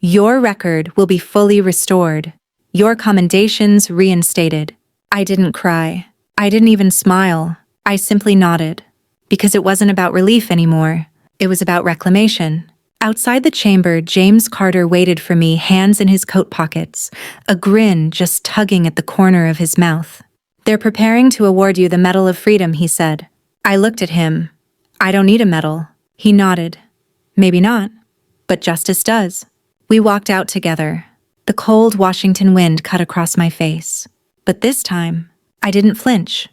Your record will be fully restored. Your commendations reinstated." I didn't cry. I didn't even smile. I simply nodded. Because it wasn't about relief anymore. It was about reclamation. Outside the chamber, James Carter waited for me, hands in his coat pockets, a grin just tugging at the corner of his mouth. "They're preparing to award you the Medal of Freedom," he said. I looked at him. "I don't need a medal." He nodded. "Maybe not, but justice does." We walked out together. The cold Washington wind cut across my face. But this time, I didn't flinch.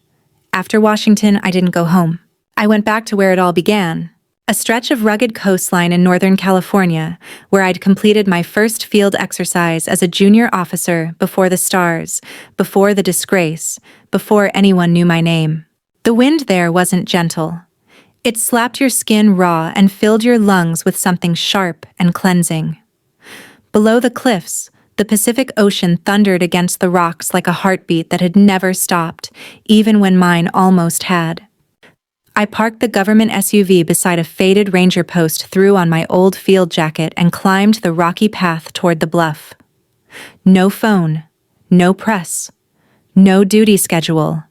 After Washington, I didn't go home. I went back to where it all began. A stretch of rugged coastline in Northern California, where I'd completed my first field exercise as a junior officer, before the stars, before the disgrace, before anyone knew my name. The wind there wasn't gentle. It slapped your skin raw and filled your lungs with something sharp and cleansing. Below the cliffs, the Pacific Ocean thundered against the rocks like a heartbeat that had never stopped, even when mine almost had. I parked the government SUV beside a faded ranger post, threw on my old field jacket, and climbed the rocky path toward the bluff. No phone, no press, no duty schedule.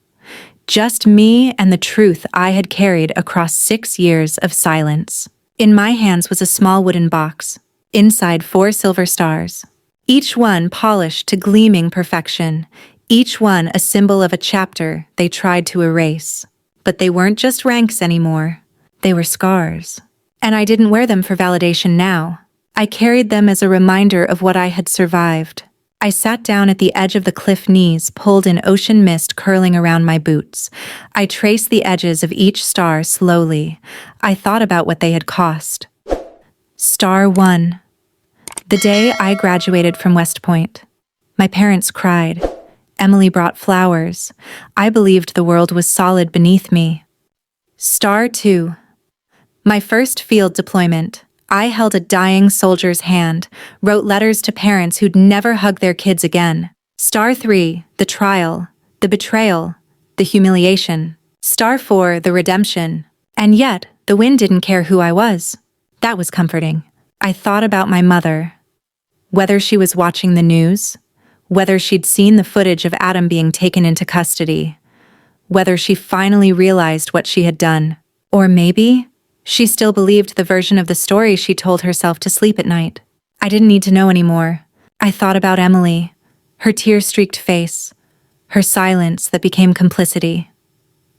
Just me and the truth I had carried across 6 years of silence. In my hands was a small wooden box. Inside 4 silver stars. Each one polished to gleaming perfection. Each one a symbol of a chapter they tried to erase. But they weren't just ranks anymore. They were scars. And I didn't wear them for validation now. I carried them as a reminder of what I had survived. I sat down at the edge of the cliff, knees pulled in ocean mist curling around my boots. I traced the edges of each star slowly. I thought about what they had cost. Star 1. The day I graduated from West Point. My parents cried. Emily brought flowers. I believed the world was solid beneath me. Star 2. My first field deployment. I held a dying soldier's hand, wrote letters to parents who'd never hug their kids again. Star 3, the trial, the betrayal, the humiliation. Star 4, the redemption. And yet, the wind didn't care who I was. That was comforting. I thought about my mother. Whether she was watching the news, whether she'd seen the footage of Adam being taken into custody, whether she finally realized what she had done, or maybe she still believed the version of the story she told herself to sleep at night. I didn't need to know anymore. I thought about Emily, her tear-streaked face, her silence that became complicity.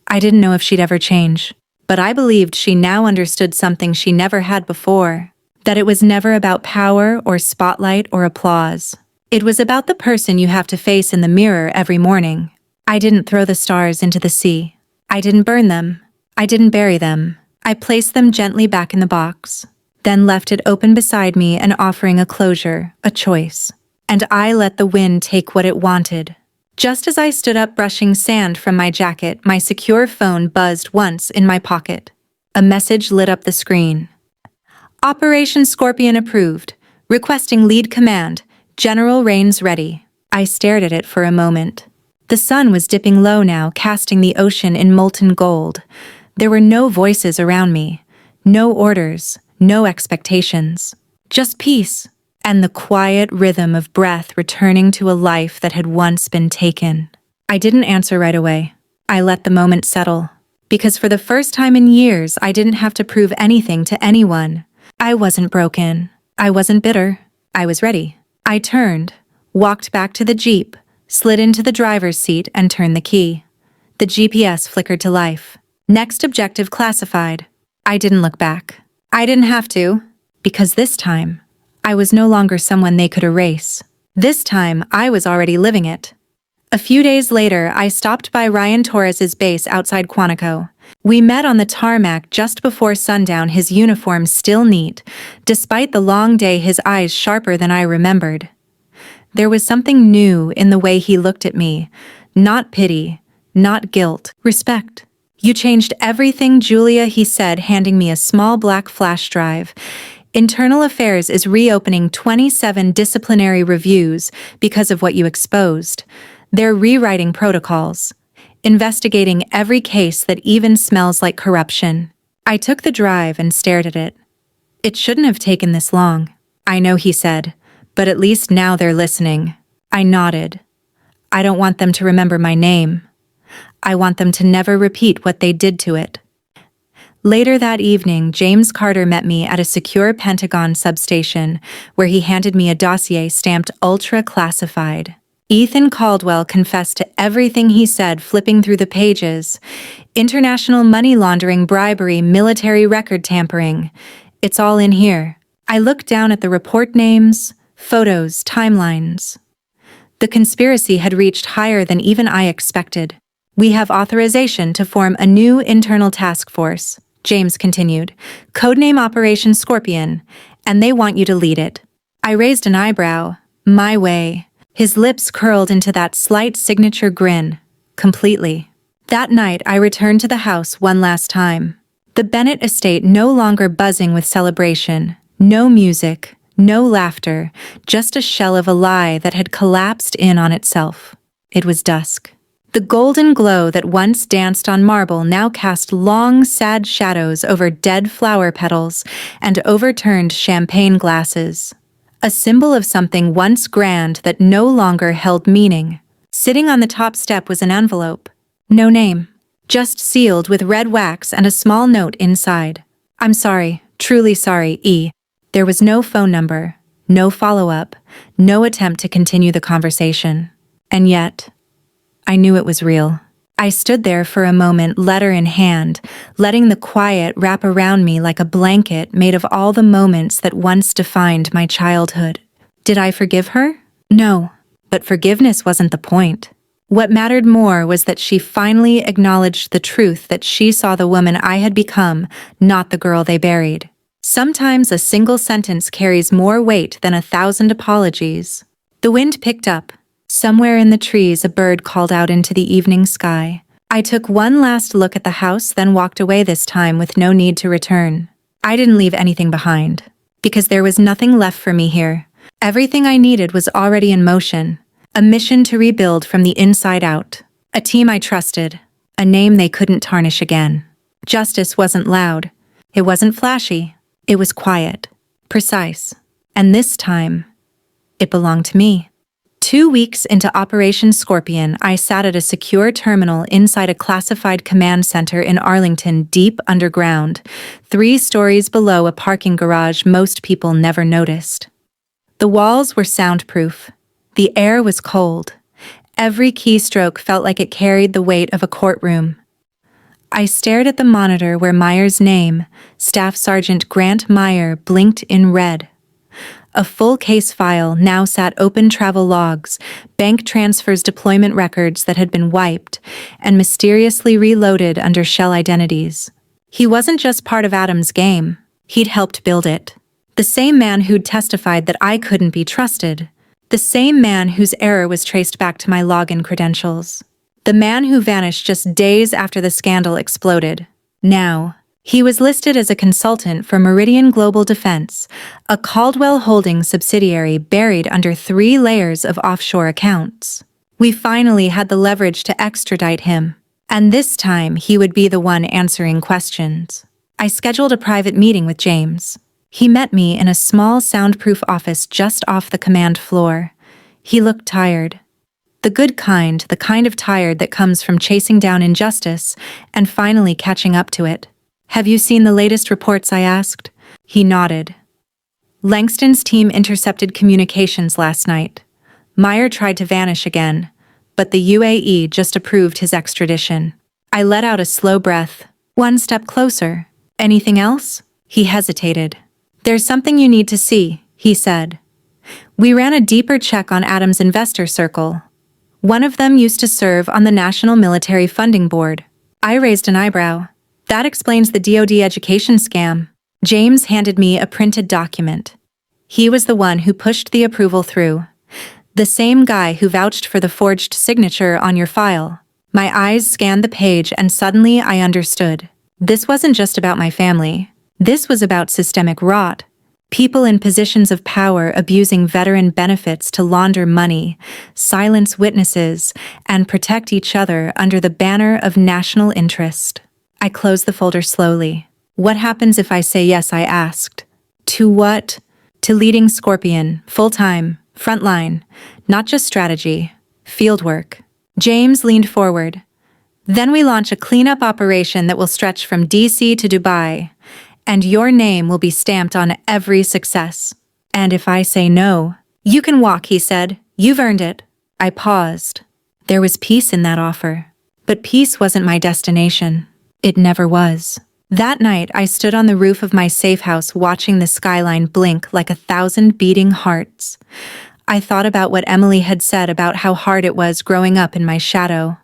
I didn't know if she'd ever change, but I believed she now understood something she never had before, that it was never about power or spotlight or applause. It was about the person you have to face in the mirror every morning. I didn't throw the stars into the sea. I didn't burn them. I didn't bury them. I placed them gently back in the box, then left it open beside me and offering a closure, a choice. And I let the wind take what it wanted. Just as I stood up brushing sand from my jacket, my secure phone buzzed once in my pocket. A message lit up the screen. Operation Scorpion approved. Requesting lead command. General Rains ready. I stared at it for a moment. The sun was dipping low now, casting the ocean in molten gold. There were no voices around me, no orders, no expectations, just peace and the quiet rhythm of breath returning to a life that had once been taken. I didn't answer right away. I let the moment settle, because for the first time in years, I didn't have to prove anything to anyone. I wasn't broken. I wasn't bitter. I was ready. I turned, walked back to the Jeep, slid into the driver's seat and turned the key. The GPS flickered to life. Next objective classified. I didn't look back. I didn't have to, because this time, I was no longer someone they could erase. This time, I was already living it. A few days later, I stopped by Ryan Torres's base outside Quantico. We met on the tarmac just before sundown, his uniform still neat, despite the long day, his eyes sharper than I remembered. There was something new in the way he looked at me. Not pity, not guilt, respect. You changed everything, Julia, he said, handing me a small black flash drive. Internal Affairs is reopening 27 disciplinary reviews because of what you exposed. They're rewriting protocols, investigating every case that even smells like corruption. I took the drive and stared at it. It shouldn't have taken this long. I know, he said, but at least now they're listening. I nodded. I don't want them to remember my name. I want them to never repeat what they did to it. Later that evening, James Carter met me at a secure Pentagon substation, where he handed me a dossier stamped ultra-classified. Ethan Caldwell confessed to everything he said, flipping through the pages. International money laundering, bribery, military record tampering. It's all in here. I looked down at the report names, photos, timelines. The conspiracy had reached higher than even I expected. We have authorization to form a new internal task force, James continued, codename Operation Scorpion, and they want you to lead it. I raised an eyebrow. My way. His lips curled into that slight signature grin. Completely. That night, I returned to the house one last time. The Bennett estate no longer buzzing with celebration. No music, no laughter, just a shell of a lie that had collapsed in on itself. It was dusk. The golden glow that once danced on marble now cast long, sad shadows over dead flower petals and overturned champagne glasses. A symbol of something once grand that no longer held meaning. Sitting on the top step was an envelope. No name. Just sealed with red wax and a small note inside. I'm sorry, Truly sorry, E. There was no phone number, no follow-up, no attempt to continue the conversation. And yet, I knew it was real. I stood there for a moment, letter in hand, letting the quiet wrap around me like a blanket made of all the moments that once defined my childhood. Did I forgive her? No, but forgiveness wasn't the point. What mattered more was that she finally acknowledged the truth that she saw the woman I had become, not the girl they buried. Sometimes a single sentence carries more weight than 1,000 apologies. The wind picked up. Somewhere in the trees, a bird called out into the evening sky. I took one last look at the house, then walked away, this time with no need to return. I didn't leave anything behind, because there was nothing left for me here. Everything I needed was already in motion. A mission to rebuild from the inside out. A team I trusted. A name they couldn't tarnish again. Justice wasn't loud. It wasn't flashy. It was quiet. Precise. And this time, it belonged to me. 2 weeks into Operation Scorpion, I sat at a secure terminal inside a classified command center in Arlington, deep underground, 3 stories below a parking garage most people never noticed. The walls were soundproof. The air was cold. Every keystroke felt like it carried the weight of a courtroom. I stared at the monitor where Meyer's name, Staff Sergeant Grant Meyer, blinked in red. A full case file now sat open: travel logs, bank transfers, deployment records that had been wiped and mysteriously reloaded under shell identities. He wasn't just part of Adam's game. He'd helped build it. The same man who'd testified that I couldn't be trusted. The same man whose error was traced back to my login credentials. The man who vanished just days after the scandal exploded. Now, he was listed as a consultant for Meridian Global Defense, a Caldwell Holdings subsidiary buried under 3 layers of offshore accounts. We finally had the leverage to extradite him, and this time he would be the one answering questions. I scheduled a private meeting with James. He met me in a small soundproof office just off the command floor. He looked tired. The good kind, the kind of tired that comes from chasing down injustice and finally catching up to it. "Have you seen the latest reports?" I asked. He nodded. Langston's team intercepted communications last night. Meyer tried to vanish again, but the UAE just approved his extradition. I let out a slow breath. One step closer. "Anything else?" He hesitated. "There's something you need to see," he said. We ran a deeper check on Adam's investor circle. One of them used to serve on the National Military Funding Board. I raised an eyebrow. "That explains the DoD education scam." James handed me a printed document. He was the one who pushed the approval through. The same guy who vouched for the forged signature on your file. My eyes scanned the page and suddenly I understood. This wasn't just about my family. This was about systemic rot. People in positions of power abusing veteran benefits to launder money, silence witnesses, and protect each other under the banner of national interest. I closed the folder slowly. "What happens if I say yes?" I asked. "To what?" "To leading Scorpion, full-time, frontline, not just strategy, fieldwork." James leaned forward. "Then we launch a cleanup operation that will stretch from DC to Dubai, and your name will be stamped on every success." "And if I say no?" "You can walk," he said. "You've earned it." I paused. There was peace in that offer. But peace wasn't my destination. It never was. That night, I stood on the roof of my safe house watching the skyline blink like 1,000 beating hearts. I thought about what Emily had said about how hard it was growing up in my shadow.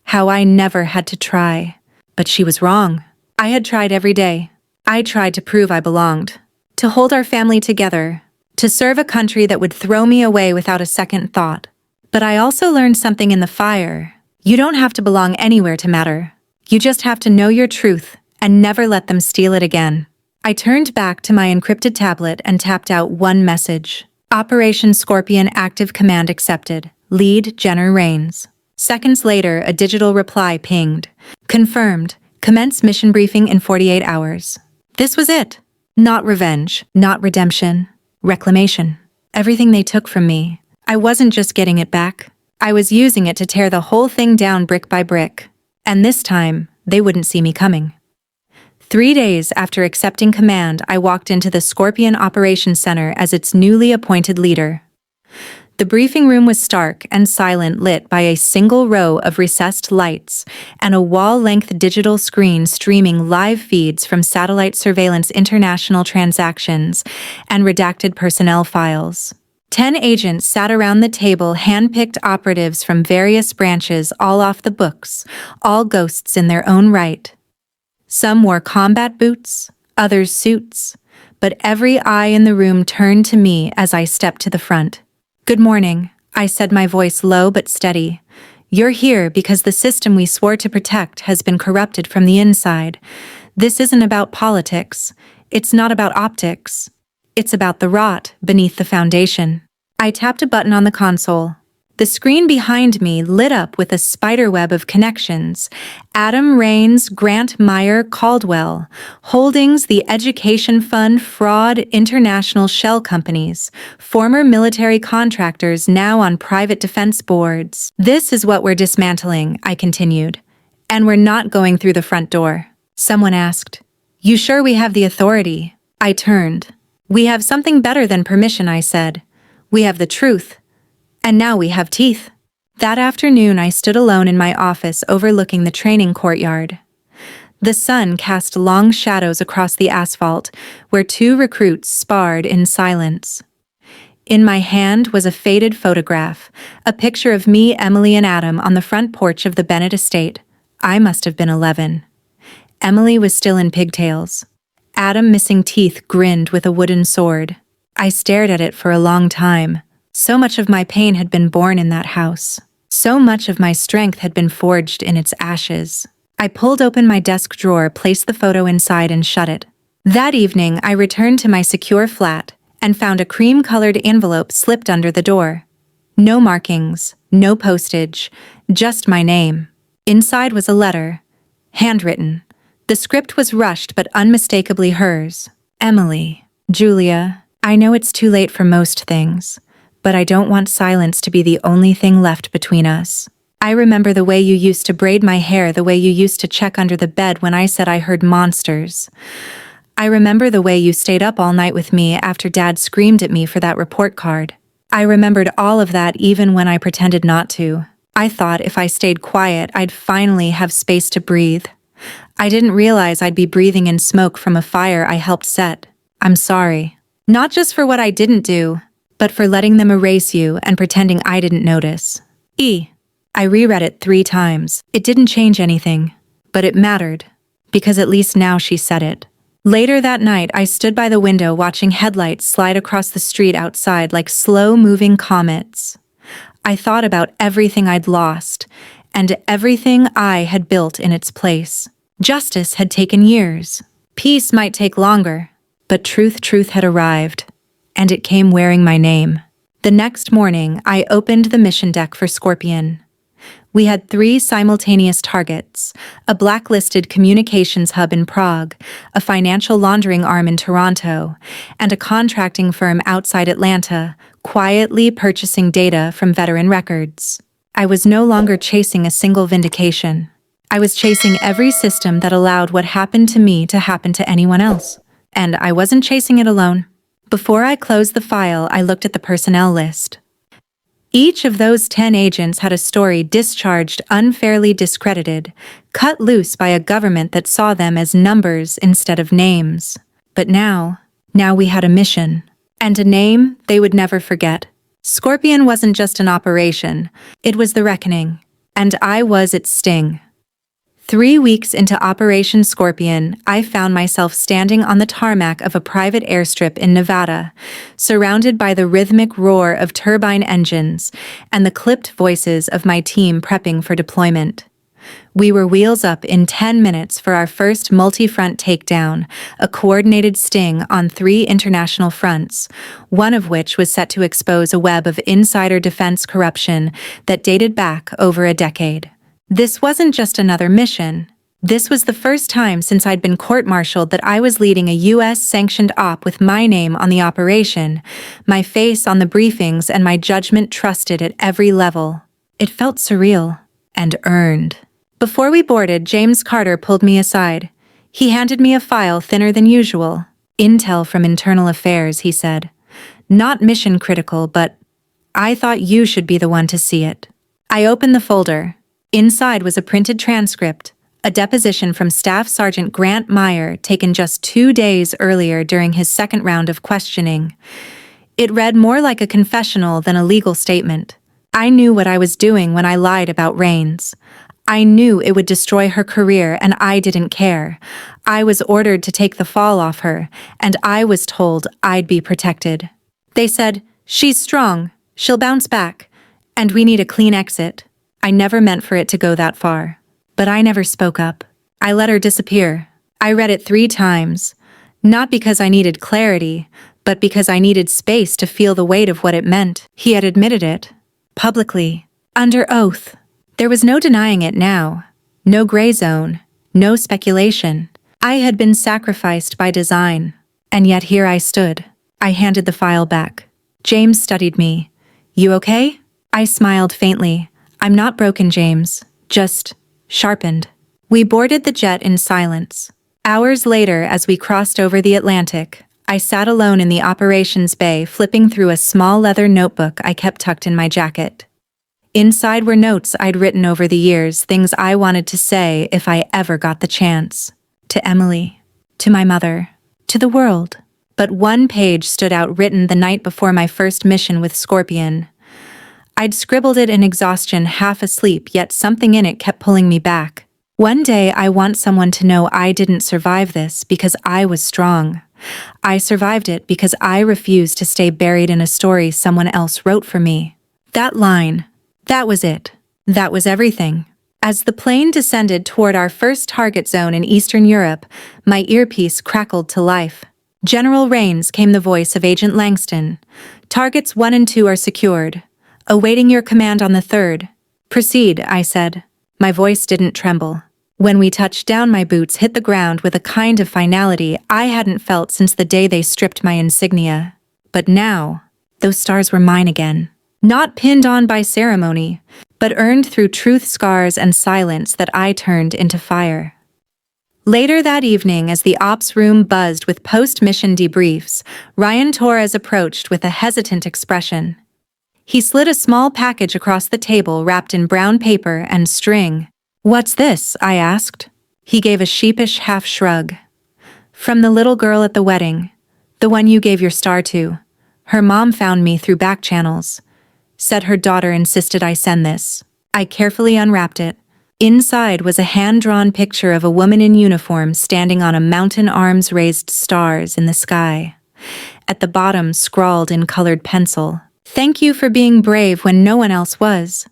How I never had to try. But she was wrong. I had tried every day. I tried to prove I belonged. To hold our family together. To serve a country that would throw me away without a second thought. But I also learned something in the fire. You don't have to belong anywhere to matter. You just have to know your truth and never let them steal it again. I turned back to my encrypted tablet and tapped out one message. Operation Scorpion active, command accepted. Lead Jenner Rains. Seconds later, a digital reply pinged. Confirmed. Commence mission briefing in 48 hours. This was it. Not revenge, not redemption. Reclamation. Everything they took from me. I wasn't just getting it back. I was using it to tear the whole thing down brick by brick. And this time, they wouldn't see me coming. 3 days after accepting command, I walked into the Scorpion Operations Center as its newly appointed leader. The briefing room was stark and silent, lit by a single row of recessed lights and a wall-length digital screen streaming live feeds from satellite surveillance, international transactions, and redacted personnel files. 10 agents sat around the table, hand-picked operatives from various branches, all off the books, all ghosts in their own right. Some wore combat boots, others suits, but every eye in the room turned to me as I stepped to the front. "Good morning," I said, my voice low but steady. "You're here because the system we swore to protect has been corrupted from the inside. This isn't about politics. It's not about optics. It's about the rot beneath the foundation." I tapped a button on the console. The screen behind me lit up with a spiderweb of connections. Adam Raines, Grant Meyer, Caldwell, Holdings, the Education Fund, fraud, international shell companies, former military contractors now on private defense boards. "This is what we're dismantling," I continued. "And we're not going through the front door." Someone asked, "You sure we have the authority?" I turned. "We have something better than permission," I said. "We have the truth. And now we have teeth." That afternoon, I stood alone in my office overlooking the training courtyard. The sun cast long shadows across the asphalt, where 2 recruits sparred in silence. In my hand was a faded photograph, a picture of me, Emily, and Adam on the front porch of the Bennett estate. I must have been 11. Emily was still in pigtails. Adam, missing teeth, grinned with a wooden sword. I stared at it for a long time. So much of my pain had been born in that house. So much of my strength had been forged in its ashes. I pulled open my desk drawer, placed the photo inside, and shut it. That evening, I returned to my secure flat and found a cream-colored envelope slipped under the door. No markings, no postage, just my name. Inside was a letter, handwritten. The script was rushed but unmistakably hers. "Emily, Julia, I know it's too late for most things, but I don't want silence to be the only thing left between us. I remember the way you used to braid my hair, the way you used to check under the bed when I said I heard monsters. I remember the way you stayed up all night with me after Dad screamed at me for that report card. I remembered all of that even when I pretended not to. I thought if I stayed quiet, I'd finally have space to breathe. I didn't realize I'd be breathing in smoke from a fire I helped set. I'm sorry. Not just for what I didn't do, but for letting them erase you and pretending I didn't notice." I reread it 3 times. It didn't change anything, but it mattered, because at least now she said it. Later that night, I stood by the window watching headlights slide across the street outside like slow-moving comets. I thought about everything I'd lost, and everything I had built in its place. Justice had taken years. Peace might take longer, but truth had arrived. And it came wearing my name. The next morning, I opened the mission deck for Scorpion. We had 3 simultaneous targets: a blacklisted communications hub in Prague, a financial laundering arm in Toronto, and a contracting firm outside Atlanta, quietly purchasing data from veteran records. I was no longer chasing a single vindication. I was chasing every system that allowed what happened to me to happen to anyone else. And I wasn't chasing it alone. Before I closed the file, I looked at the personnel list. Each of those 10 agents had a story discharged, unfairly discredited, cut loose by a government that saw them as numbers instead of names. But now we had a mission, and a name they would never forget. Scorpion wasn't just an operation, it was the reckoning, and I was its sting. 3 weeks into Operation Scorpion, I found myself standing on the tarmac of a private airstrip in Nevada, surrounded by the rhythmic roar of turbine engines and the clipped voices of my team prepping for deployment. We were wheels up in 10 minutes for our first multi-front takedown, a coordinated sting on 3 international fronts, one of which was set to expose a web of insider defense corruption that dated back over a decade. This wasn't just another mission. This was the first time since I'd been court-martialed that I was leading a U.S.-sanctioned op with my name on the operation, my face on the briefings, and my judgment trusted at every level. It felt surreal and earned. Before we boarded, James Carter pulled me aside. He handed me a file thinner than usual. Intel from Internal Affairs, he said. Not mission critical, but I thought you should be the one to see it. I opened the folder. Inside was a printed transcript, a deposition from Staff Sergeant Grant Meyer taken just 2 days earlier during his second round of questioning. It read more like a confessional than a legal statement. I knew what I was doing when I lied about Rains. I knew it would destroy her career, and I didn't care. I was ordered to take the fall off her, and I was told I'd be protected. They said, "She's strong, she'll bounce back, and we need a clean exit." I never meant for it to go that far. But I never spoke up. I let her disappear. I read it 3 times. Not because I needed clarity, but because I needed space to feel the weight of what it meant. He had admitted it. Publicly. Under oath. There was no denying it now. No gray zone. No speculation. I had been sacrificed by design. And yet here I stood. I handed the file back. James studied me. "You okay?" I smiled faintly. "I'm not broken, James. Just sharpened." We boarded the jet in silence. Hours later, as we crossed over the Atlantic, I sat alone in the operations bay flipping through a small leather notebook I kept tucked in my jacket. Inside were notes I'd written over the years, things I wanted to say if I ever got the chance. To Emily. To my mother. To the world. But one page stood out, written the night before my first mission with Scorpion. I'd scribbled it in exhaustion, half asleep, yet something in it kept pulling me back. "One day I want someone to know I didn't survive this because I was strong. I survived it because I refused to stay buried in a story someone else wrote for me." That line. That was it. That was everything. As the plane descended toward our first target zone in Eastern Europe, my earpiece crackled to life. "General Rains," came the voice of Agent Langston. "Targets 1 and 2 are secured. Awaiting your command on the 3rd. Proceed," I said. My voice didn't tremble. When we touched down, my boots hit the ground with a kind of finality I hadn't felt since the day they stripped my insignia. But now, those stars were mine again. Not pinned on by ceremony, but earned through truth, scars, and silence that I turned into fire. Later that evening, as the ops room buzzed with post-mission debriefs, Ryan Torres approached with a hesitant expression. He slid a small package across the table wrapped in brown paper and string. "What's this?" I asked. He gave a sheepish half shrug. "From the little girl at the wedding. The one you gave your star to. Her mom found me through back channels. Said her daughter insisted I send this." I carefully unwrapped it. Inside was a hand-drawn picture of a woman in uniform standing on a mountain, arms raised, stars in the sky. At the bottom, scrawled in colored pencil, "Thank you for being brave when no one else was."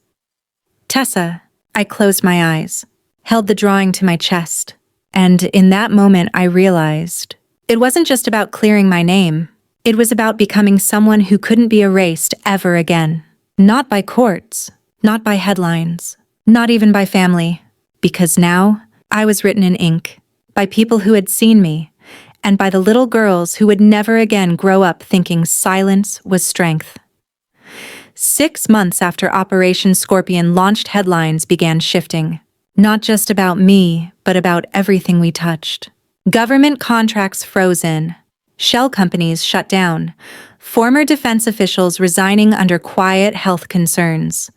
Tessa. I closed my eyes, held the drawing to my chest, and in that moment I realized it wasn't just about clearing my name. It was about becoming someone who couldn't be erased ever again. Not by courts, not by headlines, not even by family, because now I was written in ink, by people who had seen me, and by the little girls who would never again grow up thinking silence was strength. 6 months after Operation Scorpion launched, headlines began shifting. Not just about me, but about everything we touched. Government contracts frozen. Shell companies shut down. Former defense officials resigning under quiet health concerns.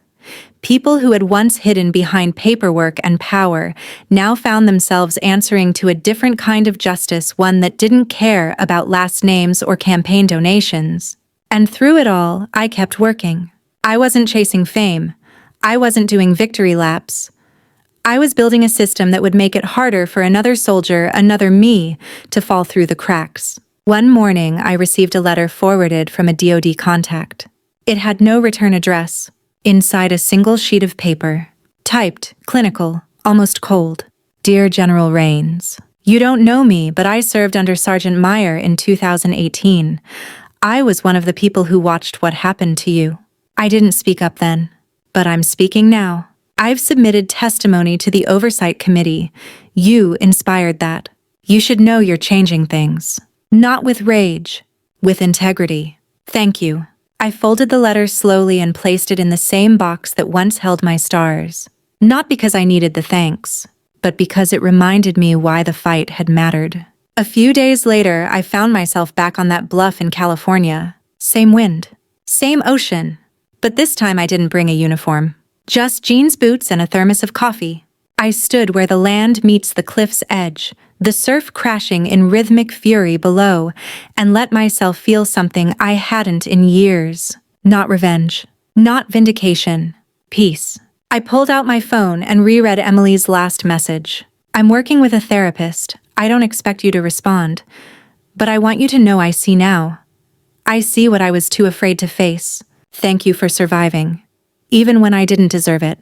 People who had once hidden behind paperwork and power now found themselves answering to a different kind of justice, one that didn't care about last names or campaign donations. And through it all, I kept working. I wasn't chasing fame. I wasn't doing victory laps. I was building a system that would make it harder for another soldier, another me, to fall through the cracks. One morning, I received a letter forwarded from a DoD contact. It had no return address. Inside, a single sheet of paper, typed, clinical, almost cold. "Dear General Rains, you don't know me, but I served under Sergeant Meyer in 2018. I was one of the people who watched what happened to you. I didn't speak up then, but I'm speaking now. I've submitted testimony to the Oversight Committee. You inspired that. You should know you're changing things. Not with rage, with integrity. Thank you." I folded the letter slowly and placed it in the same box that once held my stars. Not because I needed the thanks, but because it reminded me why the fight had mattered. A few days later, I found myself back on that bluff in California. Same wind, same ocean. But this time I didn't bring a uniform. Just jeans, boots, and a thermos of coffee. I stood where the land meets the cliff's edge, the surf crashing in rhythmic fury below, and let myself feel something I hadn't in years. Not revenge, not vindication, peace. I pulled out my phone and reread Emily's last message. I'm working with a therapist. I don't expect you to respond, but I want you to know I see now. I see what I was too afraid to face. Thank you for surviving. Even when I didn't deserve it.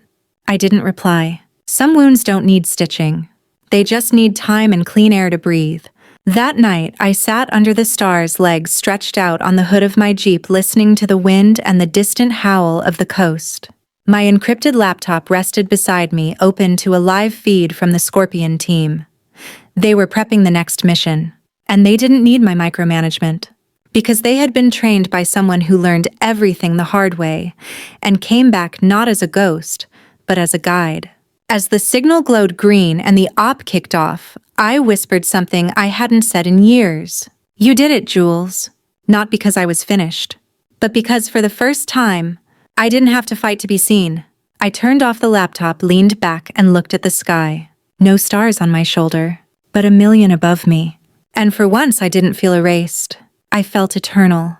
I didn't reply. Some wounds don't need stitching. They just need time and clean air to breathe. That night, I sat under the stars, legs stretched out on the hood of my Jeep, listening to the wind and the distant howl of the coast. My encrypted laptop rested beside me, open to a live feed from the Scorpion team. They were prepping the next mission, and they didn't need my micromanagement, because they had been trained by someone who learned everything the hard way and came back not as a ghost, but as a guide. As the signal glowed green and the op kicked off, I whispered something I hadn't said in years. You did it, Jules. Not because I was finished, but because for the first time, I didn't have to fight to be seen. I turned off the laptop, leaned back, and looked at the sky. No stars on my shoulder, but a million above me. And for once, I didn't feel erased. I felt eternal.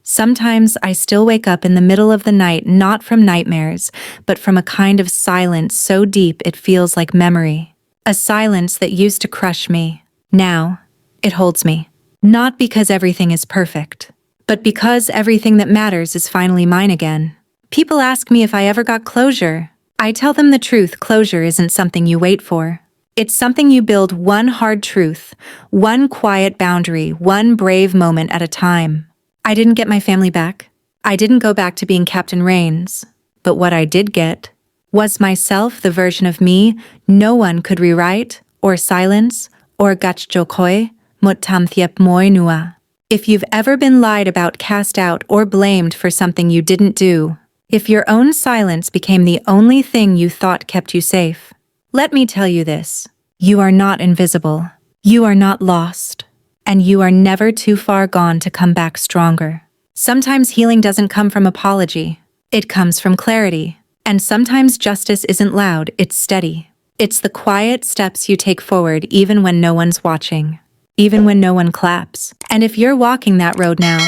Sometimes I still wake up in the middle of the night, not from nightmares, but from a kind of silence so deep it feels like memory. A silence that used to crush me. Now, it holds me. Not because everything is perfect, but because everything that matters is finally mine again. People ask me if I ever got closure. I tell them the truth: closure isn't something you wait for. It's something you build one hard truth, one quiet boundary, one brave moment at a time. I didn't get my family back. I didn't go back to being Captain Rains. But what I did get was myself, the version of me no one could rewrite, or silence, or gachjokoi, motamthiep moi nua. If you've ever been lied about, cast out, or blamed for something you didn't do, if your own silence became the only thing you thought kept you safe, let me tell you this: you are not invisible, you are not lost, and you are never too far gone to come back stronger. Sometimes healing doesn't come from apology, it comes from clarity. And sometimes justice isn't loud, it's steady. It's the quiet steps you take forward even when no one's watching, even when no one claps. And if you're walking that road now,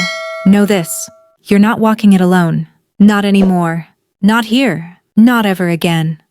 know this: you're not walking it alone. Not anymore. Not here. Not ever again.